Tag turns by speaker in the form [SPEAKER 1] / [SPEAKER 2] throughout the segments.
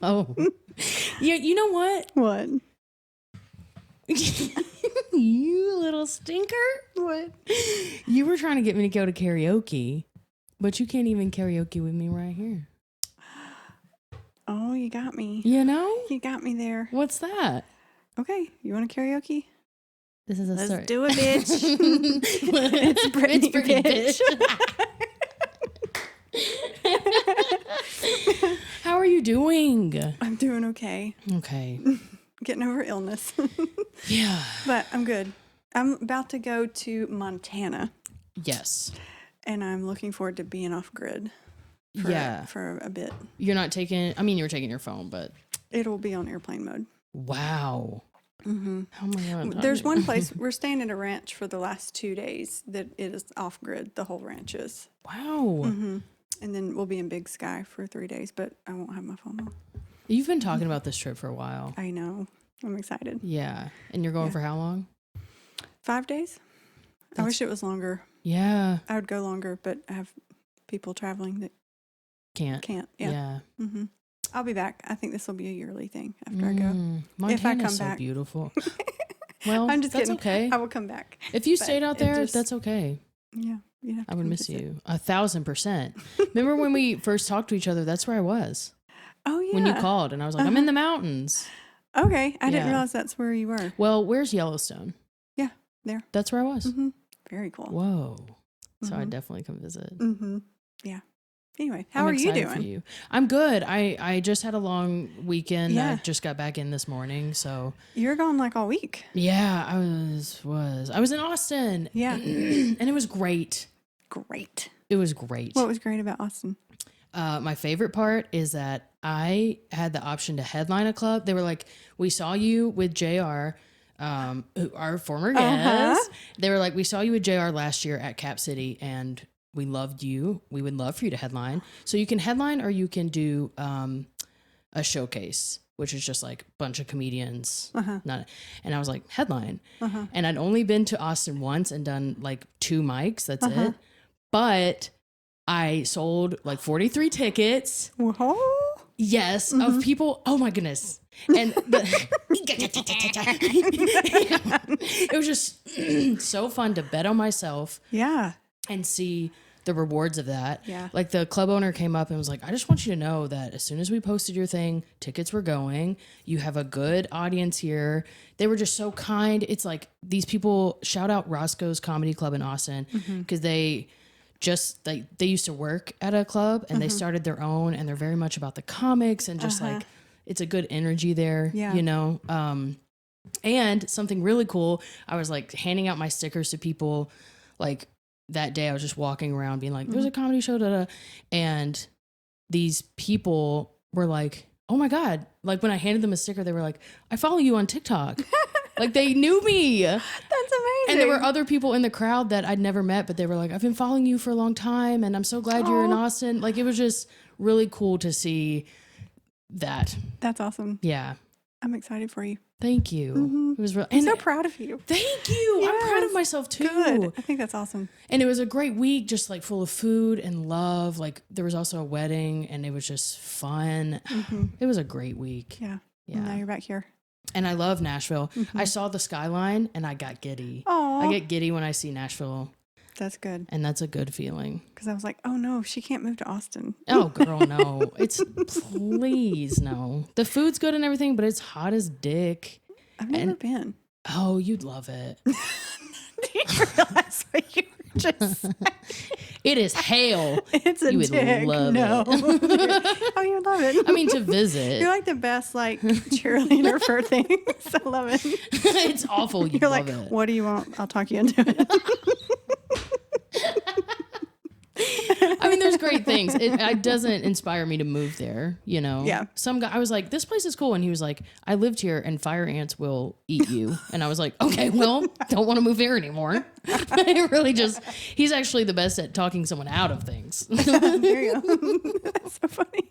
[SPEAKER 1] Oh. Yeah, you know what?
[SPEAKER 2] What?
[SPEAKER 1] You little stinker.
[SPEAKER 2] What?
[SPEAKER 1] You were trying to get me to go to karaoke, but you can't even karaoke with me right here.
[SPEAKER 2] Oh, you got me.
[SPEAKER 1] You know?
[SPEAKER 2] You got me there.
[SPEAKER 1] What's that?
[SPEAKER 2] Okay, you want to karaoke?
[SPEAKER 1] This is a
[SPEAKER 2] Let's
[SPEAKER 1] story.
[SPEAKER 2] do it, bitch.
[SPEAKER 1] It's
[SPEAKER 2] Brittany, bitch.
[SPEAKER 1] How are you doing?
[SPEAKER 2] I'm doing okay.
[SPEAKER 1] Okay.
[SPEAKER 2] Getting over illness.
[SPEAKER 1] Yeah.
[SPEAKER 2] But I'm good. I'm about to go to Montana,
[SPEAKER 1] Yes.
[SPEAKER 2] and I'm looking forward to being off grid for a bit.
[SPEAKER 1] You're not taking, I mean, you're taking your phone, but.
[SPEAKER 2] It'll be on airplane mode.
[SPEAKER 1] Wow.
[SPEAKER 2] Mm-hmm.
[SPEAKER 1] How am I gonna
[SPEAKER 2] There's one place, we're staying at a ranch for the last 2 days that it is off grid. The whole ranch is.
[SPEAKER 1] Wow.
[SPEAKER 2] Mm-hmm. And then we'll be in Big Sky for 3 days, but I won't have my phone on.
[SPEAKER 1] You've been talking about this trip for a while.
[SPEAKER 2] I know. I'm excited.
[SPEAKER 1] Yeah. And you're going for how long?
[SPEAKER 2] 5 days. I wish it was longer.
[SPEAKER 1] Yeah.
[SPEAKER 2] I would go longer, but I have people traveling that
[SPEAKER 1] Can't.
[SPEAKER 2] Yeah. Mm-hmm. I'll be back. I think this will be a yearly thing after I go.
[SPEAKER 1] Montana's
[SPEAKER 2] if I come
[SPEAKER 1] so
[SPEAKER 2] back.
[SPEAKER 1] beautiful. Well,
[SPEAKER 2] I'm just
[SPEAKER 1] that's
[SPEAKER 2] kidding.
[SPEAKER 1] okay.
[SPEAKER 2] I will come back.
[SPEAKER 1] If you
[SPEAKER 2] But
[SPEAKER 1] stayed out
[SPEAKER 2] it
[SPEAKER 1] there,
[SPEAKER 2] just-
[SPEAKER 1] that's okay.
[SPEAKER 2] Yeah. You'd have to
[SPEAKER 1] I would
[SPEAKER 2] come
[SPEAKER 1] miss
[SPEAKER 2] visit.
[SPEAKER 1] you 1,000%. Remember when we first talked to each other? That's where I was
[SPEAKER 2] Oh, yeah.
[SPEAKER 1] when you called, and I was like, I'm in the mountains.
[SPEAKER 2] Okay. I didn't
[SPEAKER 1] Yeah.
[SPEAKER 2] realize that's where you were.
[SPEAKER 1] Well, where's Yellowstone?
[SPEAKER 2] Yeah. There.
[SPEAKER 1] That's where I was.
[SPEAKER 2] Mm-hmm. Very cool.
[SPEAKER 1] Whoa. So I'd
[SPEAKER 2] Mhm.
[SPEAKER 1] definitely come visit.
[SPEAKER 2] Mm-hmm. Yeah. Anyway, how
[SPEAKER 1] I'm
[SPEAKER 2] are you
[SPEAKER 1] excited for
[SPEAKER 2] doing?
[SPEAKER 1] you. I'm good. I just had a long weekend. I
[SPEAKER 2] Yeah.
[SPEAKER 1] just got back in this morning. So
[SPEAKER 2] You're gone like all week.
[SPEAKER 1] yeah, I was in Austin.
[SPEAKER 2] Yeah.
[SPEAKER 1] And it was great.
[SPEAKER 2] Great.
[SPEAKER 1] It was great.
[SPEAKER 2] What was great about Austin?
[SPEAKER 1] My favorite part is that I had the option to headline a club. They were like, we saw you with JR, our former guest. They were like, we saw you with JR last year at Cap City and we loved you. We would love for you to headline. So you can headline or you can do a showcase, which is just like a bunch of comedians. And I was like, headline. And I'd only been to Austin once and done like 2 mics. That's it. But I sold like 43 tickets.
[SPEAKER 2] Whoa.
[SPEAKER 1] Yes, of people. Oh my goodness. And it was just so fun to bet on myself
[SPEAKER 2] Yeah.
[SPEAKER 1] and see the rewards of that.
[SPEAKER 2] Yeah.
[SPEAKER 1] Like the club owner came up and was like, I just want you to know that as soon as we posted your thing, tickets were going. You have a good audience here. They were just so kind. It's like these people, shout out Roscoe's Comedy Club in Austin, because they just they used to work at a club and they started their own, and they're very much about the comics and just like it's a good energy there, you know. And something really cool, I was like handing out my stickers to people like that day. I was just walking around being like, there's a comedy show, and these people were like, oh my God. Like when I handed them a sticker, they were like, I follow you on TikTok. Like they knew me.
[SPEAKER 2] That's amazing.
[SPEAKER 1] And there were other people in the crowd that I'd never met, but they were like, I've been following you for a long time and I'm so glad you're in Austin. Like it was just really cool to see that.
[SPEAKER 2] That's awesome.
[SPEAKER 1] Yeah.
[SPEAKER 2] I'm excited for you.
[SPEAKER 1] Thank you. It was real.
[SPEAKER 2] I'm so proud of you.
[SPEAKER 1] Thank you. I'm proud of
[SPEAKER 2] Yes.
[SPEAKER 1] myself too.
[SPEAKER 2] Good. I think that's awesome.
[SPEAKER 1] And it was a great week, just like full of food and love. Like there was also a wedding and it was just fun. It was a great week.
[SPEAKER 2] Yeah.
[SPEAKER 1] Yeah.
[SPEAKER 2] And now you're back here.
[SPEAKER 1] And I love Nashville. I saw the skyline and I got giddy.
[SPEAKER 2] Oh,
[SPEAKER 1] I get giddy when I see Nashville,
[SPEAKER 2] that's good.
[SPEAKER 1] and that's a good feeling.
[SPEAKER 2] Because I was like, oh no, she can't move to Austin.
[SPEAKER 1] Oh, girl, no. Please, no. The food's good and everything, but it's hot as dick.
[SPEAKER 2] I've never been.
[SPEAKER 1] Oh, you'd love it.
[SPEAKER 2] Do you realize what you were just saying?
[SPEAKER 1] It is hell.
[SPEAKER 2] It's a
[SPEAKER 1] You would
[SPEAKER 2] dick.
[SPEAKER 1] love
[SPEAKER 2] no. Oh, you would love it.
[SPEAKER 1] I mean, to visit.
[SPEAKER 2] You're like the best like cheerleader for things. I love it.
[SPEAKER 1] It's awful. You'd
[SPEAKER 2] You're
[SPEAKER 1] love
[SPEAKER 2] like,
[SPEAKER 1] it.
[SPEAKER 2] what do you want? I'll talk you into it.
[SPEAKER 1] I mean, there's great things. It doesn't inspire me to move there, you know?
[SPEAKER 2] Yeah.
[SPEAKER 1] Some guy, I was like, this place is cool. And he was like, I lived here and fire ants will eat you. And I was like, okay, well, don't want to move here anymore. It really just, he's actually the best at talking someone out of things.
[SPEAKER 2] There you go. That's so funny.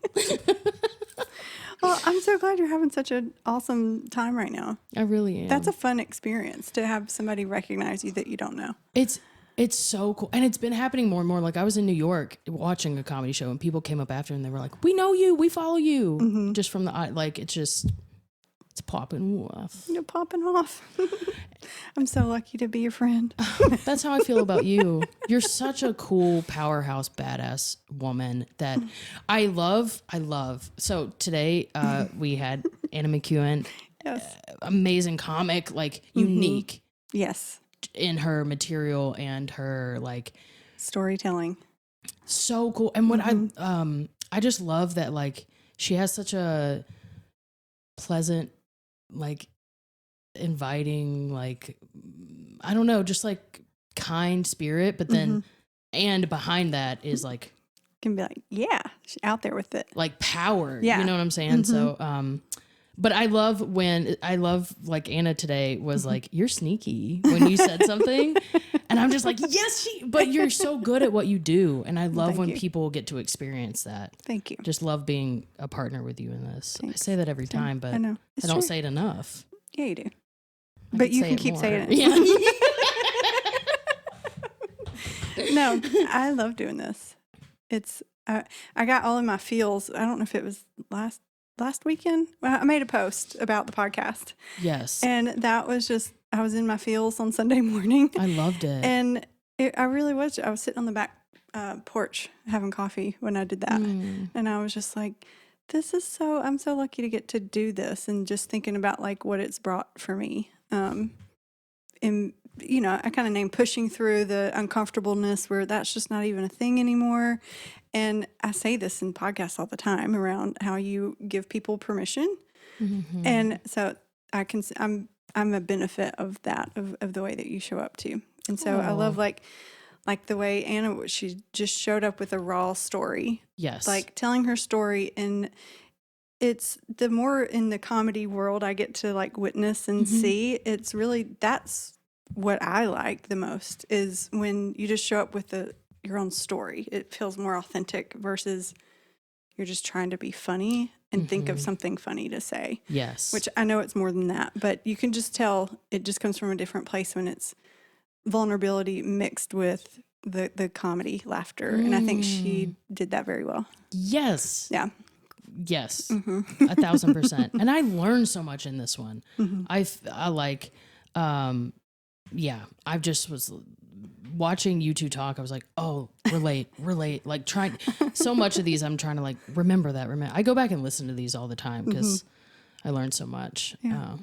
[SPEAKER 2] Well, I'm so glad you're having such an awesome time right now.
[SPEAKER 1] I really am.
[SPEAKER 2] That's a fun experience to have somebody recognize you that you don't know.
[SPEAKER 1] It's It's so cool. And it's been happening more and more. Like I was in New York watching a comedy show and people came up after and they were like, we know you, we follow you. Just from the, like, it's popping off.
[SPEAKER 2] You're popping off. I'm so lucky to be your friend.
[SPEAKER 1] That's how I feel about you. You're such a cool powerhouse, badass woman that I love. So today we had Anna McKeown,
[SPEAKER 2] Yes.
[SPEAKER 1] amazing comic, like unique.
[SPEAKER 2] Yes.
[SPEAKER 1] In her material and her like
[SPEAKER 2] Storytelling.
[SPEAKER 1] So cool. And what I just love that like she has such a pleasant, like inviting, like I don't know, just like kind spirit, but then and behind that is like
[SPEAKER 2] can be like, yeah, she's out there with it.
[SPEAKER 1] Like power.
[SPEAKER 2] Yeah.
[SPEAKER 1] You know what I'm saying? So but I love like Anna today was like, you're sneaky when you said something. And I'm just like, yes, but you're so good at what you do. And I love when people get to experience that.
[SPEAKER 2] Thank you.
[SPEAKER 1] Just love being a partner with you in this.
[SPEAKER 2] Thanks.
[SPEAKER 1] I say that every time, but
[SPEAKER 2] I know.
[SPEAKER 1] I don't say it enough.
[SPEAKER 2] Yeah, you do. But you can keep saying it.
[SPEAKER 1] Yeah.
[SPEAKER 2] No, I love doing this. It's, I got all of my feels. I don't know if it was last weekend. Well, I made a post about the podcast.
[SPEAKER 1] Yes.
[SPEAKER 2] And that was just, I was in my feels on Sunday morning.
[SPEAKER 1] I loved it.
[SPEAKER 2] And I really was. I was sitting on the back porch having coffee when I did that. And I was just like, I'm so lucky to get to do this, and just thinking about like what it's brought for me. And, you know, I kind of named pushing through the uncomfortableness where that's just not even a thing anymore. And I say this in podcasts all the time around how you give people permission. And so I'm a benefit of that, of the way that you show up too. And so I love like the way Anna, she just showed up with a raw story.
[SPEAKER 1] Yes.
[SPEAKER 2] Like telling her story. And it's the more in the comedy world I get to like witness and see, it's really, that's what I like the most, is when you just show up with your own story. It feels more authentic versus you're just trying to be funny and think of something funny to say.
[SPEAKER 1] Yes.
[SPEAKER 2] Which I know it's more than that, but you can just tell it just comes from a different place when it's vulnerability mixed with the comedy laughter. And I think she did that very well.
[SPEAKER 1] Yes.
[SPEAKER 2] Yeah.
[SPEAKER 1] Yes. 1,000%. And I learned so much in this one. I like, I just was watching you two talk. I was like, oh, relate, like trying so much of these. I'm trying to like, remember. I go back and listen to these all the time because I learned so much.
[SPEAKER 2] Yeah.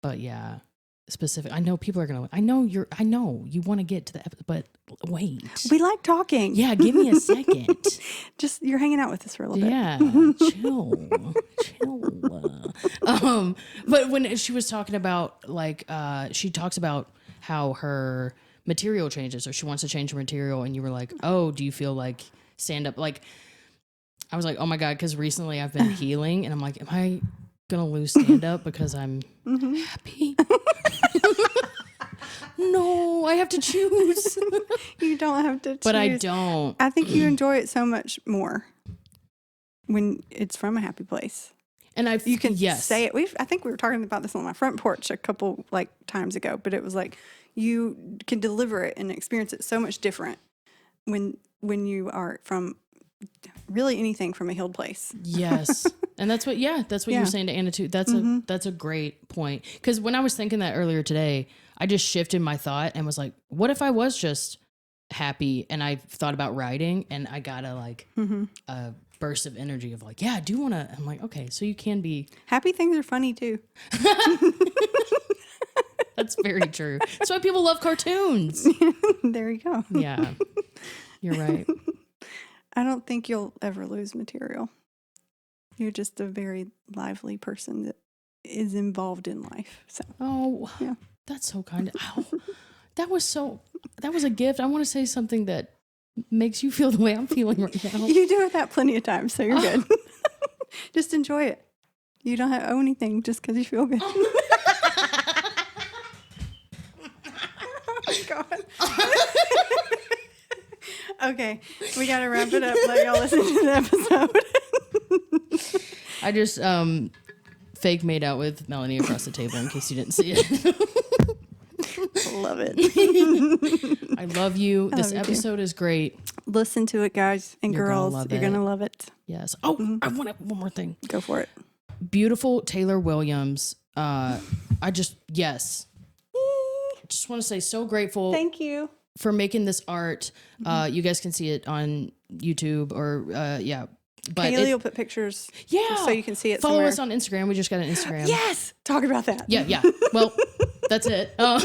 [SPEAKER 1] But yeah, specific. I know people are going to, I know you want to get to the episode, but wait.
[SPEAKER 2] We like talking.
[SPEAKER 1] Yeah. Give me a second.
[SPEAKER 2] Just, you're hanging out with us for a little bit.
[SPEAKER 1] Yeah. chill. But when she was talking about like, she talks about how her material changes, or she wants to change her material, and you were like, oh, do you feel like stand up? Like, I was like, oh my God, because recently I've been healing, and I'm like, am I gonna lose stand up because I'm happy? No, I have to choose.
[SPEAKER 2] You don't have to choose.
[SPEAKER 1] But I don't.
[SPEAKER 2] I think you enjoy it so much more when it's from a happy place.
[SPEAKER 1] And
[SPEAKER 2] you can say it. I think we were talking about this on my front porch a couple like times ago, but it was like you can deliver it and experience it so much different when you are from really anything from a healed place.
[SPEAKER 1] Yes. And that's what you were saying to Anna too. That's a great point. Because when I was thinking that earlier today, I just shifted my thought and was like, what if I was just happy and I thought about writing and I got a burst of energy of like, yeah, I do want to. I'm like, okay, so you can be.
[SPEAKER 2] Happy things are funny too.
[SPEAKER 1] That's very true. That's why people love cartoons.
[SPEAKER 2] There you go.
[SPEAKER 1] Yeah, you're right.
[SPEAKER 2] I don't think you'll ever lose material. You're just a very lively person that is involved in life. So.
[SPEAKER 1] Oh, yeah. That's so kind. Ow. That was a gift. I want to say something that makes you feel the way I'm feeling right now.
[SPEAKER 2] You do that plenty of times, so you're good. Just enjoy it. You don't owe anything just because you feel good. Oh, God. Okay, we got to wrap it up. Let y'all listen to the episode.
[SPEAKER 1] I just fake made out with Melanie across the table in case you didn't see it.
[SPEAKER 2] Love it.
[SPEAKER 1] I love you. This
[SPEAKER 2] love you too.
[SPEAKER 1] episode is great.
[SPEAKER 2] Listen to it, guys and
[SPEAKER 1] You're gonna
[SPEAKER 2] girls.
[SPEAKER 1] love
[SPEAKER 2] You're
[SPEAKER 1] it.
[SPEAKER 2] going to love it.
[SPEAKER 1] Yes. Oh, I want one more thing.
[SPEAKER 2] Go for it.
[SPEAKER 1] Beautiful Taylor Williams. Yes. Just want to say so grateful.
[SPEAKER 2] Thank you.
[SPEAKER 1] For making this art. You guys can see it on YouTube or But
[SPEAKER 2] Haley will put pictures.
[SPEAKER 1] Yeah.
[SPEAKER 2] So you can see it
[SPEAKER 1] Follow
[SPEAKER 2] somewhere.
[SPEAKER 1] us on Instagram. We just got an Instagram.
[SPEAKER 2] Yes. Talk about that.
[SPEAKER 1] Yeah. Well, that's it. No.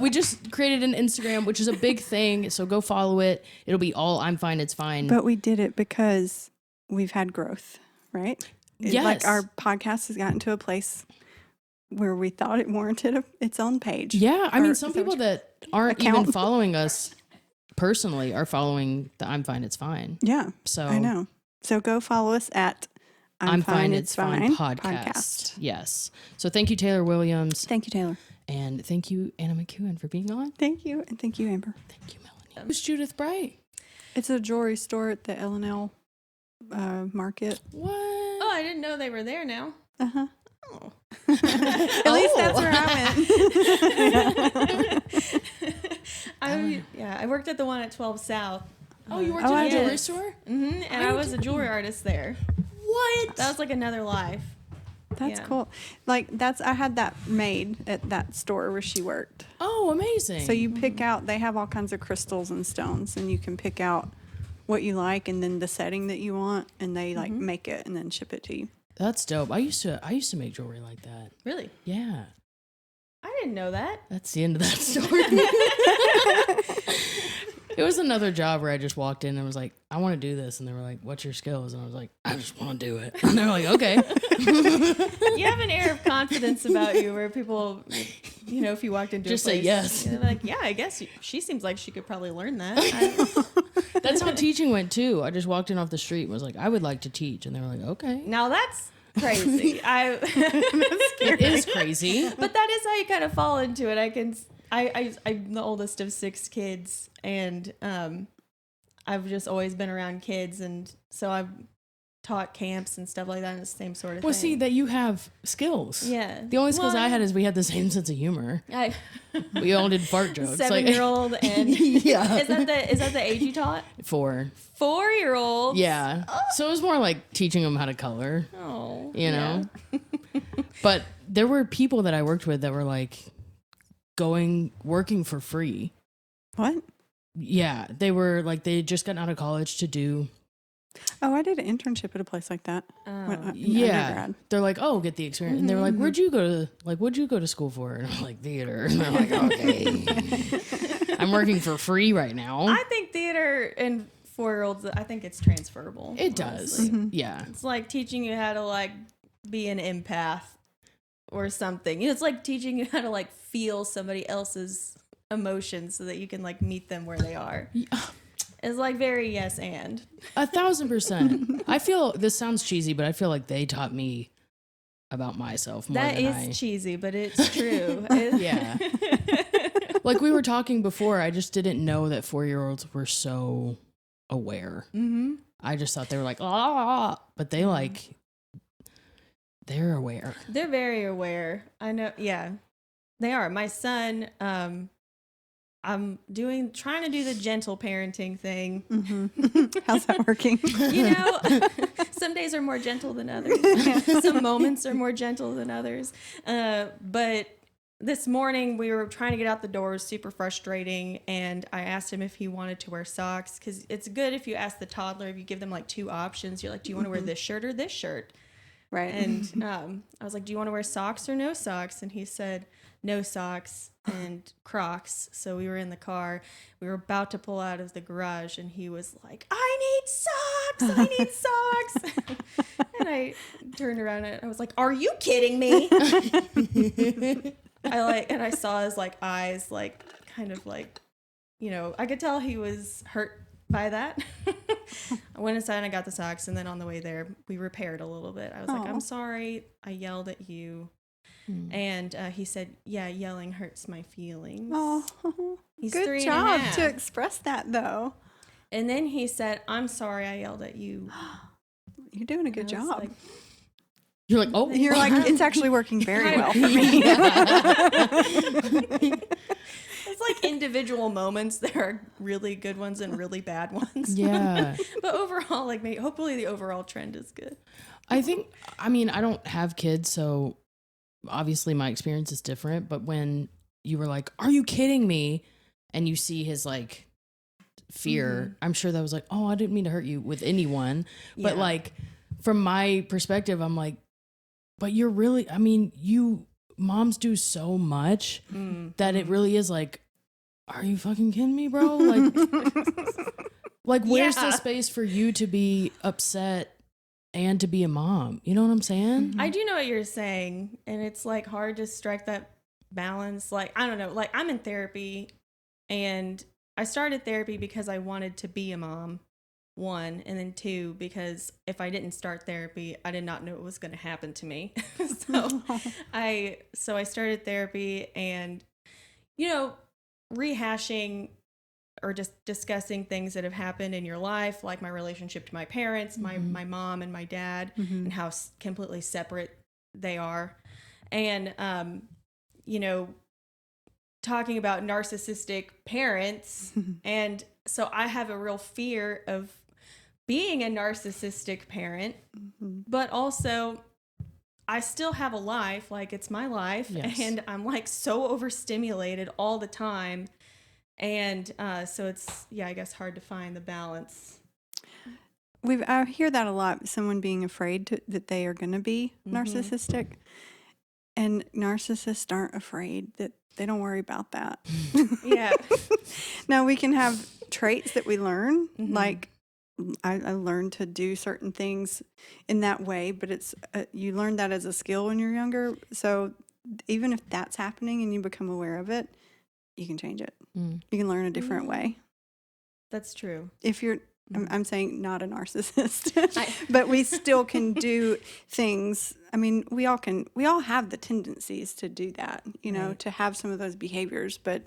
[SPEAKER 1] We just created an Instagram, which is a big thing. So go follow it. It'll be all I'm fine. It's fine.
[SPEAKER 2] But we did it because we've had growth, right?
[SPEAKER 1] Yes.
[SPEAKER 2] Like our podcast has gotten to a place where we thought it warranted its own page.
[SPEAKER 1] Yeah. I mean, some people that aren't
[SPEAKER 2] account.
[SPEAKER 1] even following us personally are following the I'm fine. It's fine.
[SPEAKER 2] Yeah.
[SPEAKER 1] So
[SPEAKER 2] I know. So go follow us at
[SPEAKER 1] I'm fine. It's fine podcast. Yes. So thank you, Taylor Williams.
[SPEAKER 2] Thank you, Taylor.
[SPEAKER 1] And thank you, Anna McKeown, for being on.
[SPEAKER 2] Thank you. And thank you, Amber.
[SPEAKER 1] Thank you, Melanie. Who's Judith Bright?
[SPEAKER 2] It's a jewelry store at the L&L market.
[SPEAKER 1] What?
[SPEAKER 3] Oh, I didn't know they were there now.
[SPEAKER 2] Uh-huh.
[SPEAKER 3] Oh.
[SPEAKER 2] At least that's where I went.
[SPEAKER 3] I worked at the one at 12 South.
[SPEAKER 1] Oh, you worked
[SPEAKER 2] Oh,
[SPEAKER 1] at
[SPEAKER 2] I
[SPEAKER 1] a
[SPEAKER 2] did.
[SPEAKER 1] jewelry store?
[SPEAKER 3] Mm-hmm. And I was a jewelry artist there.
[SPEAKER 1] What?
[SPEAKER 3] That was like another life.
[SPEAKER 2] That's
[SPEAKER 3] Yeah.
[SPEAKER 2] cool. Like I had that made at that store where she worked.
[SPEAKER 1] Oh, amazing.
[SPEAKER 2] So you pick out, they have all kinds of crystals and stones, and you can pick out what you like and then the setting that you want, and they like make it and then ship it to you.
[SPEAKER 1] That's dope. I used to make jewelry like that.
[SPEAKER 3] Really?
[SPEAKER 1] Yeah.
[SPEAKER 3] I didn't know that.
[SPEAKER 1] That's the end of that story. It was another job where I just walked in and was like, I want to do this. And they were like, what's your skills? And I was like, I just want to do it. And they were like, okay.
[SPEAKER 3] You have an air of confidence about you where people, if you walked into
[SPEAKER 1] Just
[SPEAKER 3] a
[SPEAKER 1] say
[SPEAKER 3] place,
[SPEAKER 1] yes.
[SPEAKER 3] they're like, yeah, I guess she seems like she could probably learn that.
[SPEAKER 1] That's how teaching went too. I just walked in off the street and was like, I would like to teach. And they were like, okay.
[SPEAKER 3] Now that's crazy.
[SPEAKER 1] It is crazy.
[SPEAKER 3] But that is how you kind of fall into it. I'm the oldest of 6 kids, and I've just always been around kids, and so I've taught camps and stuff like that, and the same sort of thing.
[SPEAKER 1] Well, see, that you have skills.
[SPEAKER 3] Yeah.
[SPEAKER 1] The only skills I had is we had the same sense of humor. We all did fart jokes.
[SPEAKER 3] 7-year-old and
[SPEAKER 1] yeah.
[SPEAKER 3] Is that the age you taught?
[SPEAKER 1] 4.
[SPEAKER 3] 4-year-old.
[SPEAKER 1] Yeah. So it was more like teaching them how to color.
[SPEAKER 3] Oh.
[SPEAKER 1] You know? But there were people that I worked with that were like working for free.
[SPEAKER 2] What?
[SPEAKER 1] Yeah. They were like, they had just gotten out of college to do.
[SPEAKER 2] Oh, I did an internship at a place like that.
[SPEAKER 1] Yeah.
[SPEAKER 2] Undergrad.
[SPEAKER 1] They're like, oh, get the experience. And they were like, what'd you go to school for? And I'm like, theater. And they're like, okay. I'm working for free right now.
[SPEAKER 3] I think theater and 4-year-olds, I think it's transferable.
[SPEAKER 1] It does.
[SPEAKER 3] honestly.
[SPEAKER 1] Yeah.
[SPEAKER 3] It's like teaching you how to like be an empath or something. It's like teaching you how to like feel somebody else's emotions so that you can like meet them where they are. It's like very yes and.
[SPEAKER 1] 1,000%. I feel, this sounds cheesy, but I feel like they taught me about myself more
[SPEAKER 3] That
[SPEAKER 1] than
[SPEAKER 3] is cheesy, but it's true.
[SPEAKER 1] Yeah. Like we were talking before, I just didn't know that 4-year-olds were so aware.
[SPEAKER 3] Mm-hmm.
[SPEAKER 1] I just thought they were like, but they they're aware.
[SPEAKER 3] They're very aware. I know. Yeah, they are. My son, I'm trying to do the gentle parenting thing.
[SPEAKER 2] Mm-hmm. How's that working?
[SPEAKER 3] Some days are more gentle than others. Some moments are more gentle than others. But this morning we were trying to get out the door, super frustrating. And I asked him if he wanted to wear socks. Cause it's good if you ask the toddler, if you give them like 2 options, you're like, do you want to wear this shirt or this shirt?
[SPEAKER 2] Right.
[SPEAKER 3] And I was like, do you want to wear socks or no socks? And he said, no socks and Crocs. So we were in the car. We were about to pull out of the garage. And he was like, I need socks. And I turned around and I was like, are you kidding me? I saw his like eyes, like kind of like, I could tell he was hurt by that. I went inside and I got the socks, and then on the way there we repaired a little bit. I was like, I'm sorry I yelled at you. And he said, yeah, yelling hurts my feelings.
[SPEAKER 2] Oh,
[SPEAKER 3] He's
[SPEAKER 2] good
[SPEAKER 3] 3
[SPEAKER 2] job
[SPEAKER 3] and a half.
[SPEAKER 2] to express that though.
[SPEAKER 3] And then he said, I'm sorry I yelled at you.
[SPEAKER 2] You're doing a good
[SPEAKER 3] And I was
[SPEAKER 2] job.
[SPEAKER 3] like,
[SPEAKER 1] You're like, oh,
[SPEAKER 2] You're like, it's actually working very well for me.
[SPEAKER 3] It's like individual moments. There are really good ones and really bad ones.
[SPEAKER 1] Yeah.
[SPEAKER 3] But overall, like hopefully the overall trend is good.
[SPEAKER 1] I think, I mean, I don't have kids, so obviously my experience is different. But when you were like, are you kidding me? And you see his like fear, I'm sure that was like, oh, I didn't mean to hurt you with anyone. But like, from my perspective, I'm like, but you're really, I mean, moms do so much that it really is like, are you fucking kidding me, bro? Like where's the space for you to be upset and to be a mom? You know what I'm saying?
[SPEAKER 3] I do know what you're saying. And it's like hard to strike that balance. Like, I don't know, like I'm in therapy and I started therapy because I wanted to be a mom. 1, and then 2, because if I didn't start therapy, I did not know it was going to happen to me. So I started therapy and, rehashing or just discussing things that have happened in your life, like my relationship to my parents, my mom and my dad, and how completely separate they are. And, talking about narcissistic parents. And so I have a real fear of being a narcissistic parent, but also I still have a life, like it's my life, and I'm like so overstimulated all the time. And so it's, I guess hard to find the balance.
[SPEAKER 2] I hear that a lot, someone being afraid that they are going to be narcissistic. And narcissists aren't afraid, that they don't worry about that.
[SPEAKER 3] Yeah.
[SPEAKER 2] Now, we can have traits that we learn, like I learned to do certain things in that way, but it's you learn that as a skill when you're younger. So even if that's happening and you become aware of it, you can change it. You can learn a different way.
[SPEAKER 3] That's true.
[SPEAKER 2] If you're, I'm saying not a narcissist, but we still can do things. I mean, we all have the tendencies to do that, to have some of those behaviors, but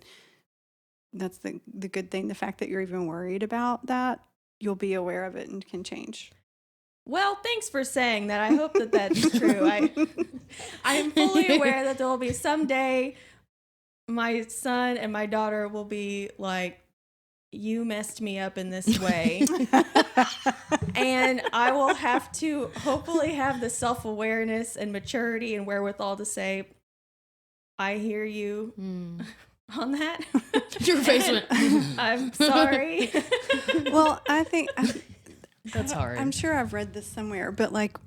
[SPEAKER 2] that's the good thing. The fact that you're even worried about that, you'll be aware of it and can change.
[SPEAKER 3] Well, thanks for saying that. I hope that that's true. I am fully aware that there will be someday my son and my daughter will be like, you messed me up in this way. And I will have to hopefully have the self-awareness and maturity and wherewithal to say, I hear you on that.
[SPEAKER 1] Your face went,
[SPEAKER 3] I'm sorry.
[SPEAKER 2] Well, I think
[SPEAKER 1] that's hard.
[SPEAKER 2] I'm sure I've read this somewhere, but like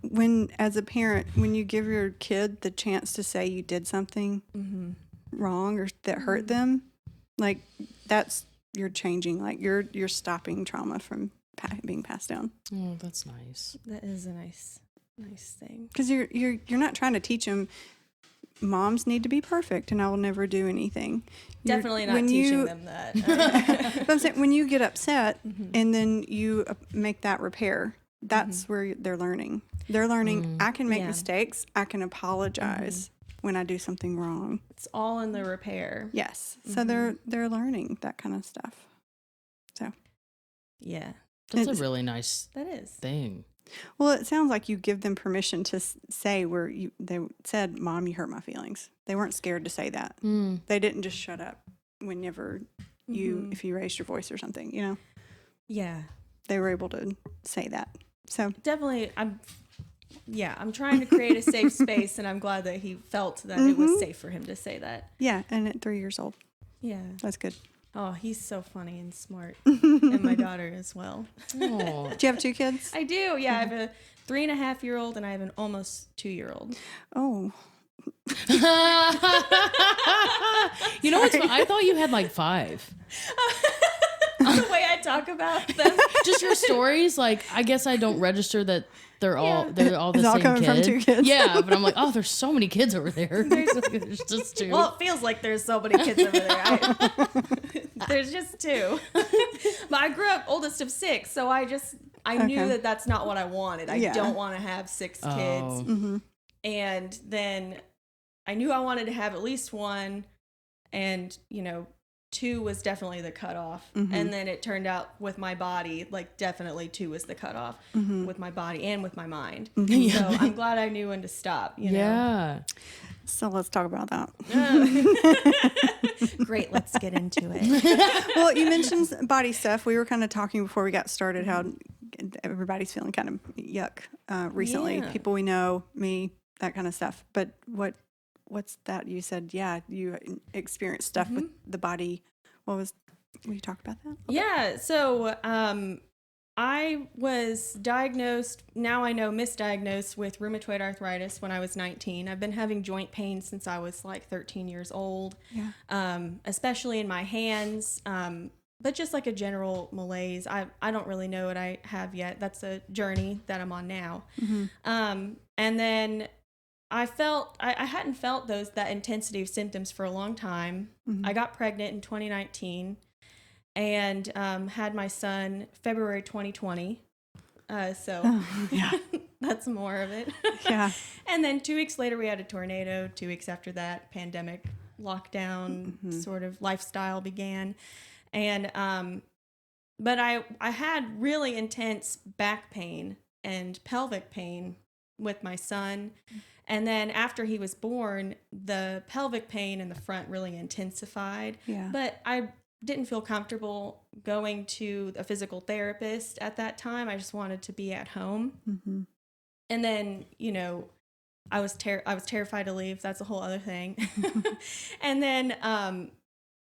[SPEAKER 2] as a parent, when you give your kid the chance to say you did something wrong or that hurt them, like you're changing, like you're stopping trauma from being passed down.
[SPEAKER 1] Oh, that's nice.
[SPEAKER 3] That is a nice thing.
[SPEAKER 2] Because you're not trying to teach them moms need to be perfect and I will never do anything.
[SPEAKER 3] Definitely not teaching them that.
[SPEAKER 2] But I'm saying when you get upset and then you make that repair, that's where they're learning. They're learning, I can make mistakes. I can apologize when I do something wrong.
[SPEAKER 3] It's all in the repair.
[SPEAKER 2] Yes. So they're learning that kind of stuff. So.
[SPEAKER 3] Yeah.
[SPEAKER 1] That's a really nice
[SPEAKER 3] thing.
[SPEAKER 2] Well, it sounds like you give them permission to say they said, Mom, you hurt my feelings. They weren't scared to say that. They didn't just shut up whenever if you raised your voice or something,
[SPEAKER 3] Yeah.
[SPEAKER 2] They were able to say that. So
[SPEAKER 3] definitely, I'm trying to create a safe space, and I'm glad that he felt that it was safe for him to say that.
[SPEAKER 2] Yeah, and at 3 years old.
[SPEAKER 3] Yeah.
[SPEAKER 2] That's good.
[SPEAKER 3] Oh, he's so funny and smart. And my daughter as well.
[SPEAKER 1] Oh.
[SPEAKER 2] Do you have 2 kids?
[SPEAKER 3] I do. Yeah, I have a 3.5-year-old and I have an almost 2-year-old.
[SPEAKER 2] Oh.
[SPEAKER 1] You know what's fun? I thought you had like 5.
[SPEAKER 3] The way I talk about them.
[SPEAKER 1] Just your stories, like I guess I don't register that they're all the
[SPEAKER 2] it's
[SPEAKER 1] same
[SPEAKER 2] all coming
[SPEAKER 1] kid.
[SPEAKER 2] from 2 kids.
[SPEAKER 1] Yeah, but I'm like, oh, there's so many kids over there. There's just 2.
[SPEAKER 3] Well, it feels like there's so many kids over there. There's just 2. But I grew up oldest of 6, so I knew that that's not what I wanted. I don't want to have 6 kids. And then I knew I wanted to have at least one, and 2 was definitely the cutoff. And then it turned out with my body, like definitely 2 was the cutoff with my body and with my mind. So I'm glad I knew when to stop, you know?
[SPEAKER 1] Yeah.
[SPEAKER 2] So let's talk about that.
[SPEAKER 3] Great, let's get into it.
[SPEAKER 2] Well, you mentioned body stuff. We were kind of talking before we got started how everybody's feeling kind of yuck recently.
[SPEAKER 3] Yeah.
[SPEAKER 2] People we know, me, that kind of stuff. But what's that? You said, you experienced stuff with the body. Will you talk about that?
[SPEAKER 3] Yeah, so I was diagnosed, now I know misdiagnosed with rheumatoid arthritis when I was 19. I've been having joint pain since I was like 13 years old, especially in my hands, but just like a general malaise. I don't really know what I have yet. That's a journey that I'm on now. And then I hadn't felt that intensity of symptoms for a long time. I got pregnant in 2019 and had my son February 2020. That's more of it.
[SPEAKER 2] Yeah.
[SPEAKER 3] And then 2 weeks later, we had a tornado. 2 weeks after that, pandemic, lockdown, sort of lifestyle began. And, but I had really intense back pain and pelvic pain with my son. And then after he was born, the pelvic pain in the front really intensified.
[SPEAKER 2] Yeah.
[SPEAKER 3] But I didn't feel comfortable going to a physical therapist at that time. I just wanted to be at home. And then, you know, I was terrified to leave. That's a whole other thing. And then,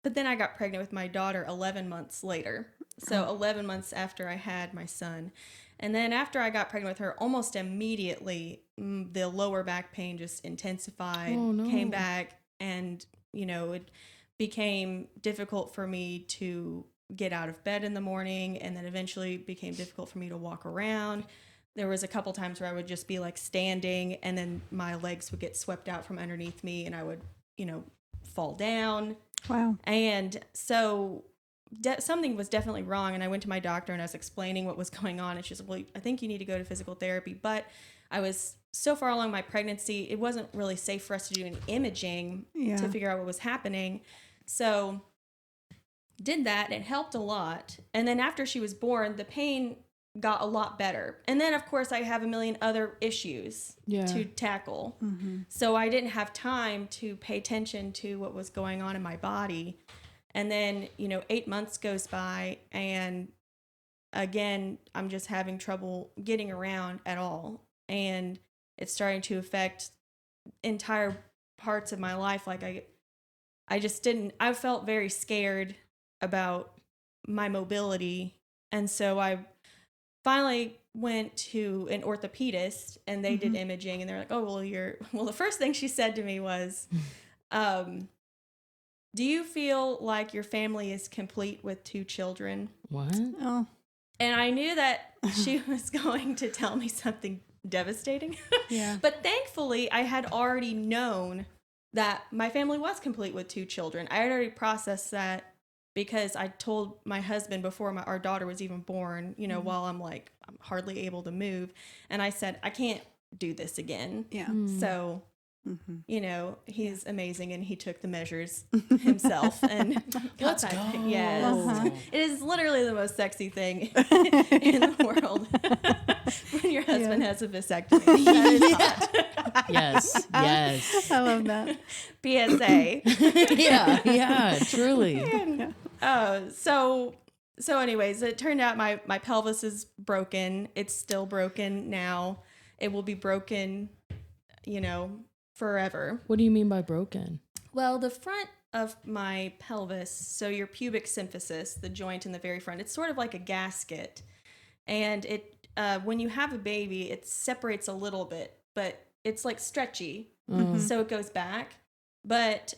[SPEAKER 3] but then I got pregnant with my daughter 11 months later. So 11 months after I had my son. And then after I got pregnant with her, almost immediately, the lower back pain just intensified, came back, and, you know, it became difficult for me to get out of bed in the morning, and then eventually became difficult for me to walk around. There was a couple times where I would just be like standing, and then my legs would get swept out from underneath me, and I would, you know, fall down.
[SPEAKER 2] Wow.
[SPEAKER 3] And so something was definitely wrong, and I went to my doctor and I was explaining what was going on, and she said, well, I think you need to go to physical therapy. But I was so far along my pregnancy, it wasn't really safe for us to do any imaging to figure out what was happening. So did that, and it helped a lot. And then after she was born, the pain got a lot better. And then, of course, I have a million other issues to tackle. So I didn't have time to pay attention to what was going on in my body. And then, you know, 8 months goes by, and again, I'm just having trouble getting around at all. And it's starting to affect entire parts of my life. Like I felt very scared about my mobility. And so I finally went to an orthopedist, and they did imaging, and they're like, oh, well, the first thing she said to me was, do you feel like your family is complete with 2 children?
[SPEAKER 1] What?
[SPEAKER 2] Oh.
[SPEAKER 3] And I knew that she was going to tell me something devastating.
[SPEAKER 2] Yeah.
[SPEAKER 3] But thankfully, I had already known that my family was complete with 2 children. I had already processed that because I told my husband before our daughter was even born, you know, while I'm hardly able to move. And I said, I can't do this again.
[SPEAKER 2] Yeah.
[SPEAKER 3] So, you know, he's amazing, and he took the measures himself. And
[SPEAKER 1] Let's go.
[SPEAKER 3] Yes. It is literally the most sexy thing in the world when your husband has a vasectomy. That is hot.
[SPEAKER 1] Yes.
[SPEAKER 2] I love that.
[SPEAKER 3] PSA.
[SPEAKER 1] Yeah, truly.
[SPEAKER 3] So anyways, it turned out my pelvis is broken. It's still broken now. It will be broken, you know, forever.
[SPEAKER 1] What do you mean by broken?
[SPEAKER 3] Well, the front of my pelvis, so your pubic symphysis, the joint in the very front, it's sort of like a gasket. And it when you have a baby, it separates a little bit, but it's like stretchy. So it goes back. But